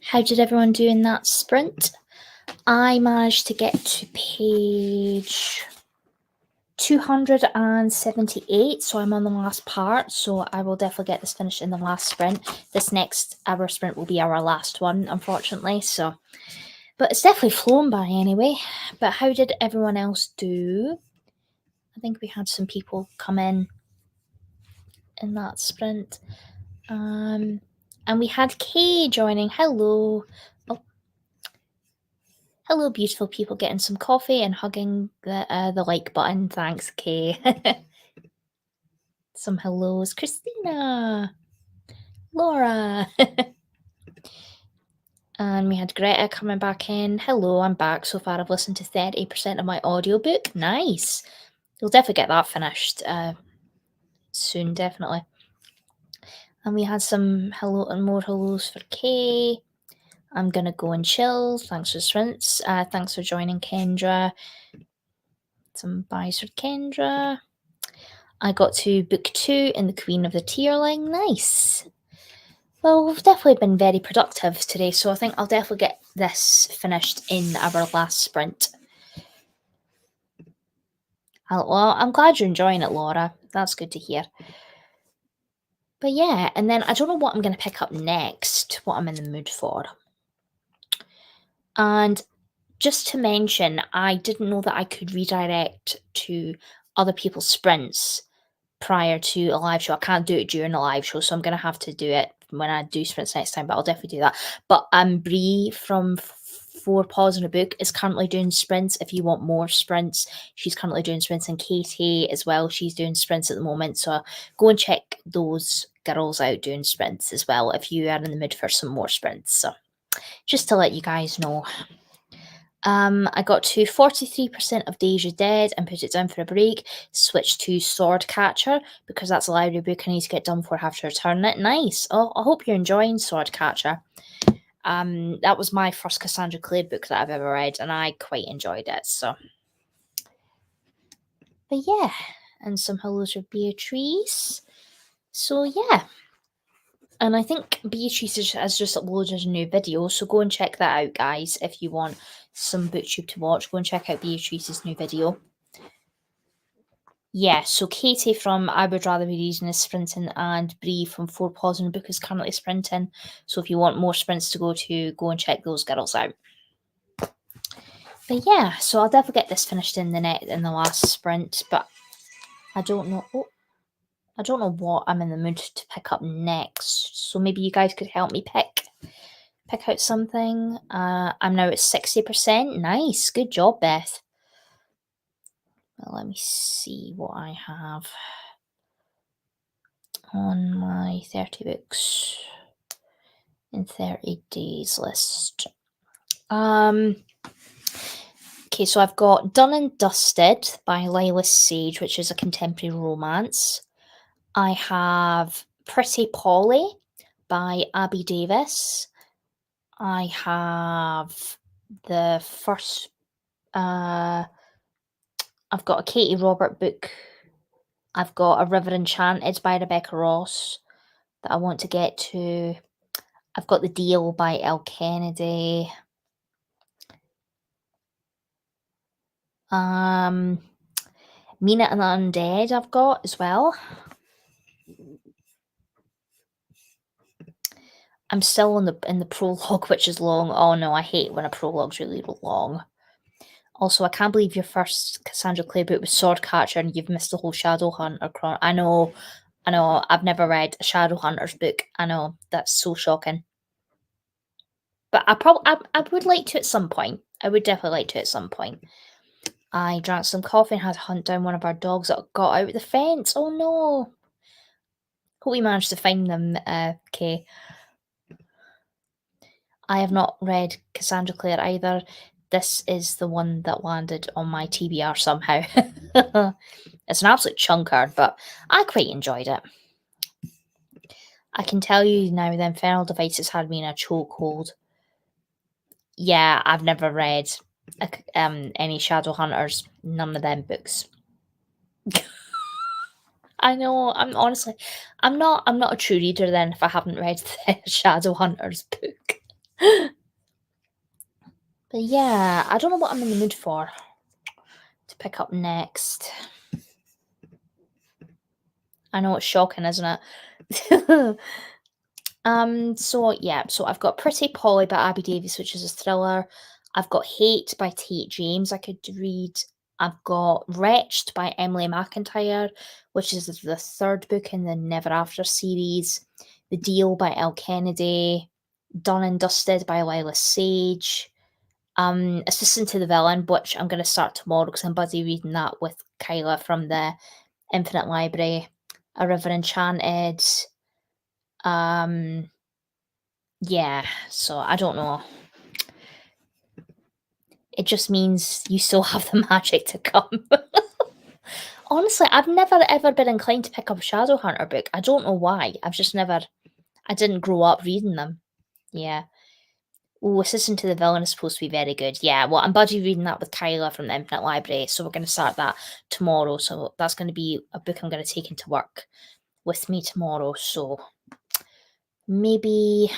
How did everyone do in that sprint? I managed to get to page 278, so I'm on the last part, so I will definitely get this finished in the last sprint. This next hour sprint will be our last one, unfortunately, so... But it's definitely flown by anyway. But how did everyone else do? I think we had some people come in that sprint. And we had Kay joining. Hello. Oh. Hello, beautiful people getting some coffee and hugging the like button. Thanks, Kay. Some hellos. Christina. Laura. And we had Greta coming back in. Hello, I'm back. So far I've listened to 30% of my audiobook. Nice. You'll definitely get that finished soon, definitely. And we had some hello and more hellos for Kay. I'm gonna go and chill. Thanks for sprints. Thanks for joining, Kendra. Some buys for Kendra. I got to book 2 in the Queen of the Tierling. Nice. Well, we've definitely been very productive today, so I think I'll definitely get this finished in our last sprint. Well, I'm glad you're enjoying it, Laura. That's good to hear. But yeah, and then I don't know what I'm going to pick up next, what I'm in the mood for. And just to mention, I didn't know that I could redirect to other people's sprints prior to a live show. I can't do it during a live show, so I'm going to have to do it when I do sprints next time, but I'll definitely do that. But Brie from Four Paws in a Book is currently doing sprints. If you want more sprints, she's currently doing sprints, and Katie as well, she's doing sprints at the moment, so go and check those girls out doing sprints as well if you are in the mood for some more sprints. So just to let you guys know. I got to 43% of Deja Dead and put it down for a break. Switched to Swordcatcher because that's a library book I need to get done before I have to return it. Nice. Oh, I hope you're enjoying Swordcatcher. That was my first Cassandra Clare book that I've ever read, and I quite enjoyed it. So, but yeah, and some hellos for Beatrice. So yeah. And I think Beatrice has just uploaded a new video, so go and check that out, guys. If you want some booktube to watch, go and check out Beatrice's new video. Yeah, so Katie from I Would Rather Be Reading is sprinting, and Brie from Four Paws in a Book is currently sprinting. So if you want more sprints to go to, go and check those girls out. But yeah, so I'll definitely get this finished in the last sprint, but I don't know. I don't know what I'm in the mood to pick up next. So maybe you guys could help me pick out something. I'm now at 60%. Nice. Good job, Beth. Well, let me see what I have on my 30 books in 30 days list. Okay, so I've got Done and Dusted by Lila Sage, which is a contemporary romance. I have Pretty Polly by Abby Davis. I have the first... I've got a Katie Robert book. I've got A River Enchanted by Rebecca Ross that I want to get to. I've got The Deal by Elle Kennedy. Mina and the Undead I've got as well. I'm still in the prologue, which is long. Oh no, I hate when a prologue's really long. Also, I can't believe your first Cassandra Clare book was Swordcatcher and you've missed the whole Shadowhunter chron. I know, I've never read a Shadowhunters book. I know, that's so shocking. But I would like to at some point. I would definitely like to at some point. I drank some coffee and had to hunt down one of our dogs that got out the fence. Oh no. Hope we managed to find them, Kay. I have not read Cassandra Clare either. This is the one that landed on my TBR somehow. It's an absolute chunker, but I quite enjoyed it. I can tell you now the Infernal Devices had me in a chokehold. Yeah, I've never read any Shadowhunters, none of them books. I know. I'm not a true reader then if I haven't read the Shadowhunters book. But yeah, I don't know what I'm in the mood for to pick up next. I know it's shocking, isn't it? So yeah, so I've got Pretty Polly by Abby Davies, which is a thriller. I've got Hate by Tate James I could read. I've got Wretched by Emily McIntyre, which is the third book in the Never After series. The Deal by Elle Kennedy. Done and Dusted by Lila Sage. Assistant to the Villain, which I'm going to start tomorrow because I'm busy reading that with Kyla from the Infinite Library. A River Enchanted. Um, yeah, so I don't know. It just means you still have the magic to come. Honestly, I've never ever been inclined to pick up a Shadowhunter book. I don't know why. I've just never. I didn't grow up reading them. Yeah. Oh, Assistant to the Villain is supposed to be very good. Yeah, well, I'm buddy reading that with Kyla from the Infinite Library, so we're going to start that tomorrow. So that's going to be a book I'm going to take into work with me tomorrow. So maybe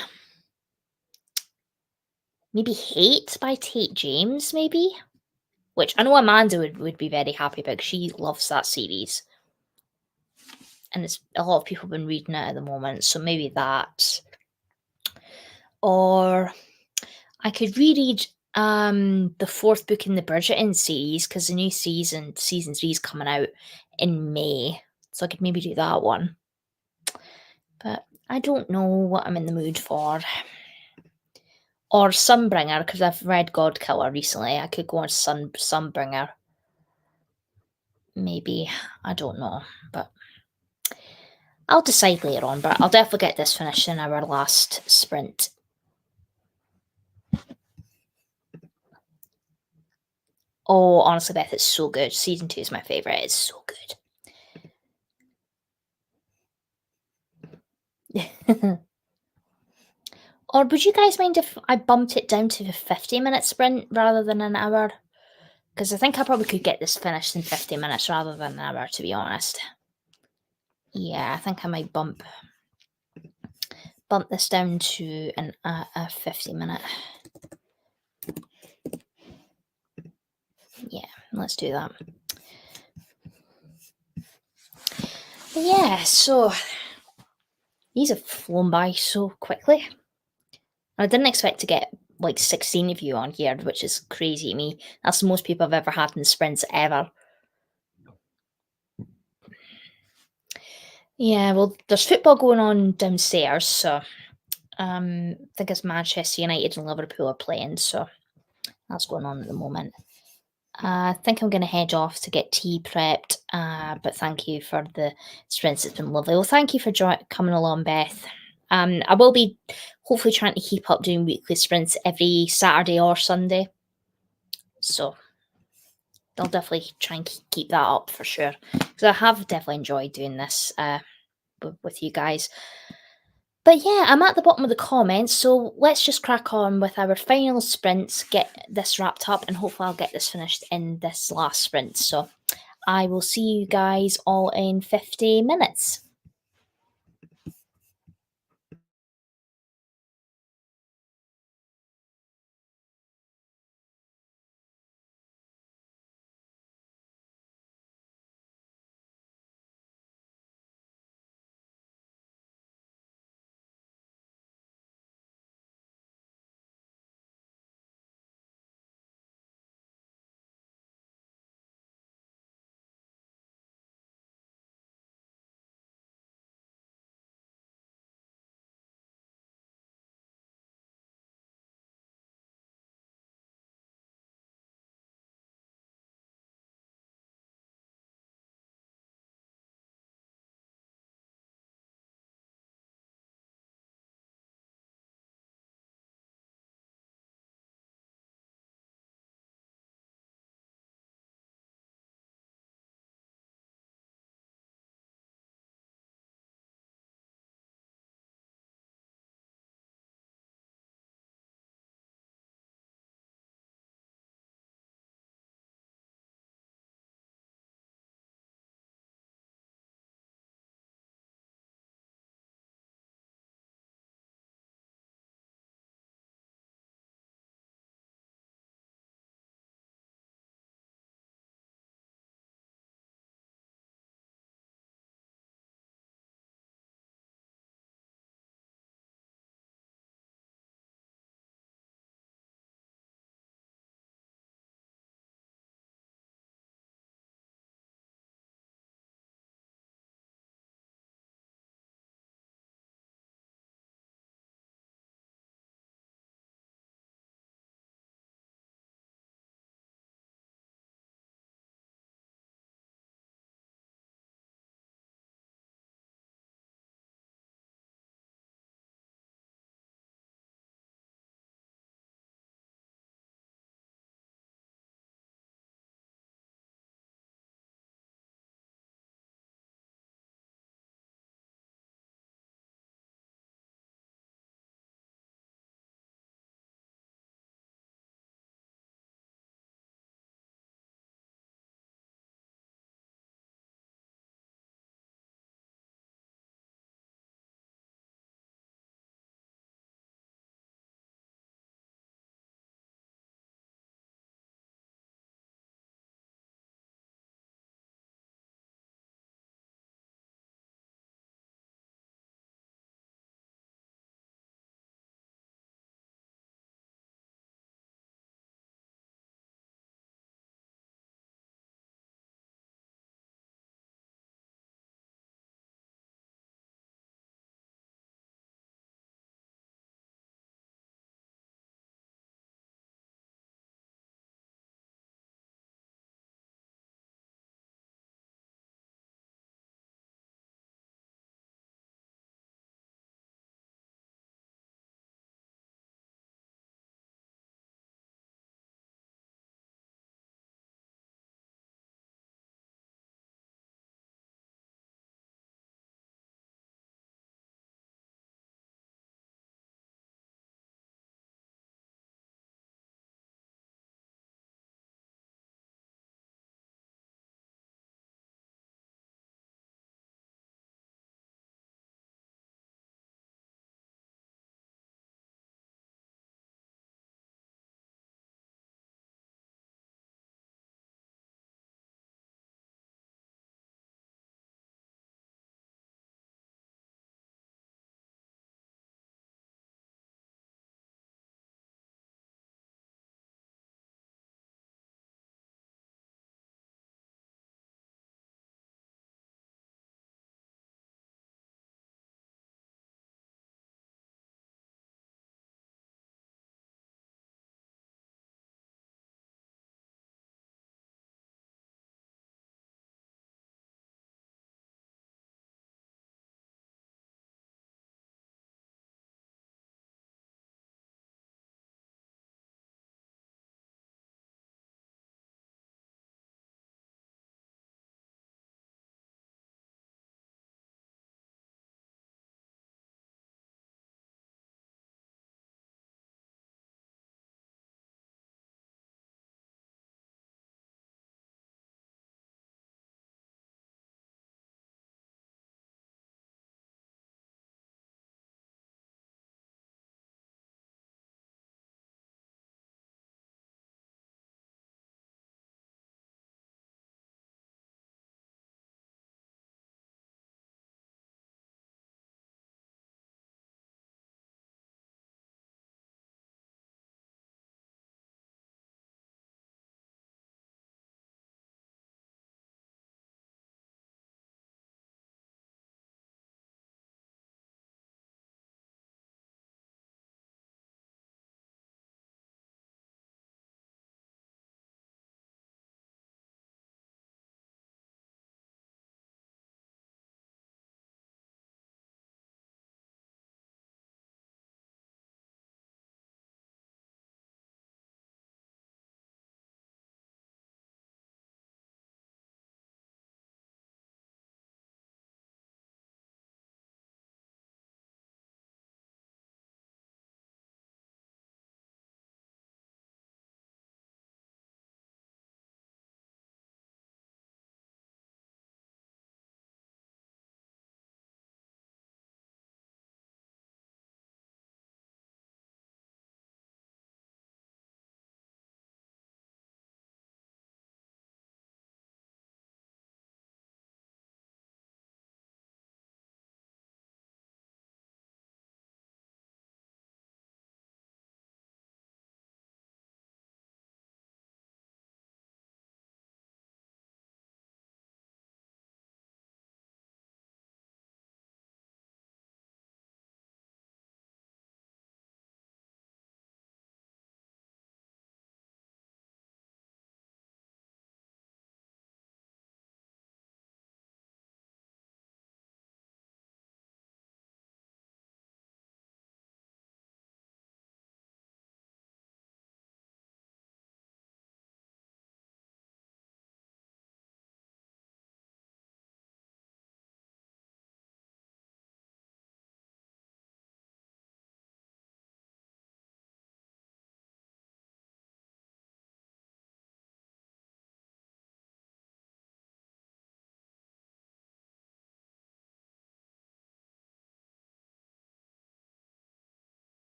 Hate by Tate James, maybe? Which I know Amanda would be very happy about 'cause she loves that series. And it's a lot of people have been reading it at the moment, so maybe that. Or I could reread the fourth book in the Bridgerton series because the new season 3 is coming out in May. So I could maybe do that one. But I don't know what I'm in the mood for. Or Sunbringer, because I've read Godkiller recently. I could go on Sunbringer. Maybe. I don't know. But I'll decide later on, but I'll definitely get this finished in our last sprint. Oh, honestly, Beth, it's so good. Season 2 is my favourite. It's so good. Or would you guys mind if I bumped it down to a 50-minute sprint rather than an hour? Because I think I probably could get this finished in 50 minutes rather than an hour, to be honest. Yeah, I think I might bump this down to a 50-minute. Yeah, let's do that. But yeah, so these have flown by so quickly. I didn't expect to get like 16 of you on here, which is crazy to me. That's the most people I've ever had in sprints ever. Yeah, well, there's football going on downstairs, so I think it's Manchester United and Liverpool are playing, so that's going on at the moment. I think I'm going to head off to get tea prepped, but thank you for the sprints. It's been lovely. Well, thank you for coming along, Beth. I will be hopefully trying to keep up doing weekly sprints every Saturday or Sunday. So I'll definitely try and keep that up for sure. Because I have definitely enjoyed doing this with you guys. But yeah, I'm at the bottom of the comments, so let's just crack on with our final sprints, get this wrapped up, and hopefully I'll get this finished in this last sprint. So I will see you guys all in 50 minutes.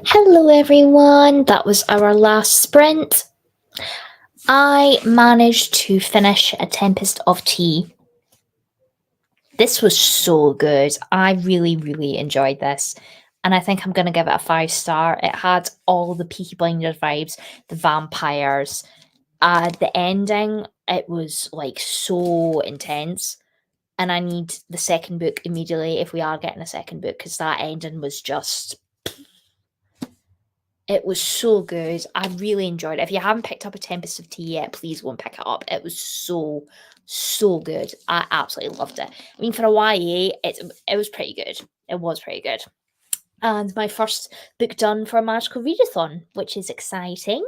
Hello everyone, that was our last sprint. I managed to finish A Tempest of Tea. This was so good. I really, really enjoyed this. And I think I'm going to give it a 5-star. It had all the Peaky Blinders vibes, the vampires. The ending, it was like so intense. And I need the second book immediately if we are getting a second book, because that ending was just, it was so good. I really enjoyed it. If you haven't picked up A Tempest of Tea yet, please go and pick it up. It was so, so good. I absolutely loved it. I mean, for a YA, it was pretty good. It was pretty good. And my first book done for a Magical Readathon, which is exciting.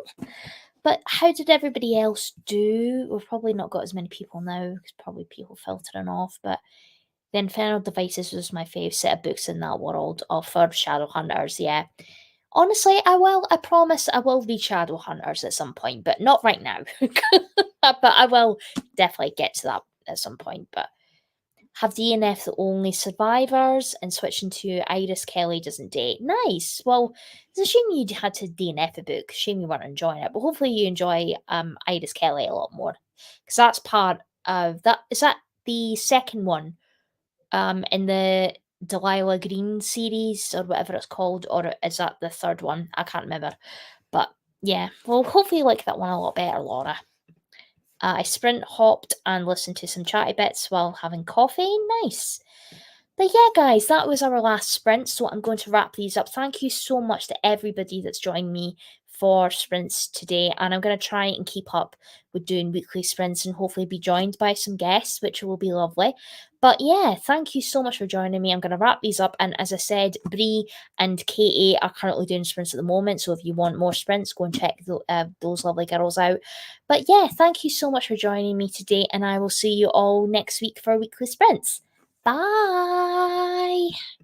But how did everybody else do? We've probably not got as many people now, because probably people filtering off, but the Infernal Devices was my favourite set of books in that world for Shadowhunters, yeah. Honestly, I promise I will read Shadowhunters at some point, but not right now. But I will definitely get to that at some point. But have DNF the only survivors and switching to Iris Kelly doesn't date. Nice. Well, it's a shame you had to DNF a book. Shame you weren't enjoying it. But hopefully you enjoy Iris Kelly a lot more. Because that's part of that. Is that the second one in the Delilah Green series or whatever it's called, or is that the third one? I can't remember. But yeah, well, hopefully you like that one a lot better, Laura. I sprint hopped and listened to some chatty bits while having coffee. Nice. But yeah, guys, that was our last sprint, so I'm going to wrap these up. Thank you so much to everybody that's joined me for sprints today, and I'm going to try and keep up with doing weekly sprints and hopefully be joined by some guests, which will be lovely. But yeah, thank you so much for joining me. I'm going to wrap these up, and as I said, Bree and Katie are currently doing sprints at the moment, so if you want more sprints, go and check those lovely girls out. But yeah, thank you so much for joining me today, and I will see you all next week for weekly sprints. Bye.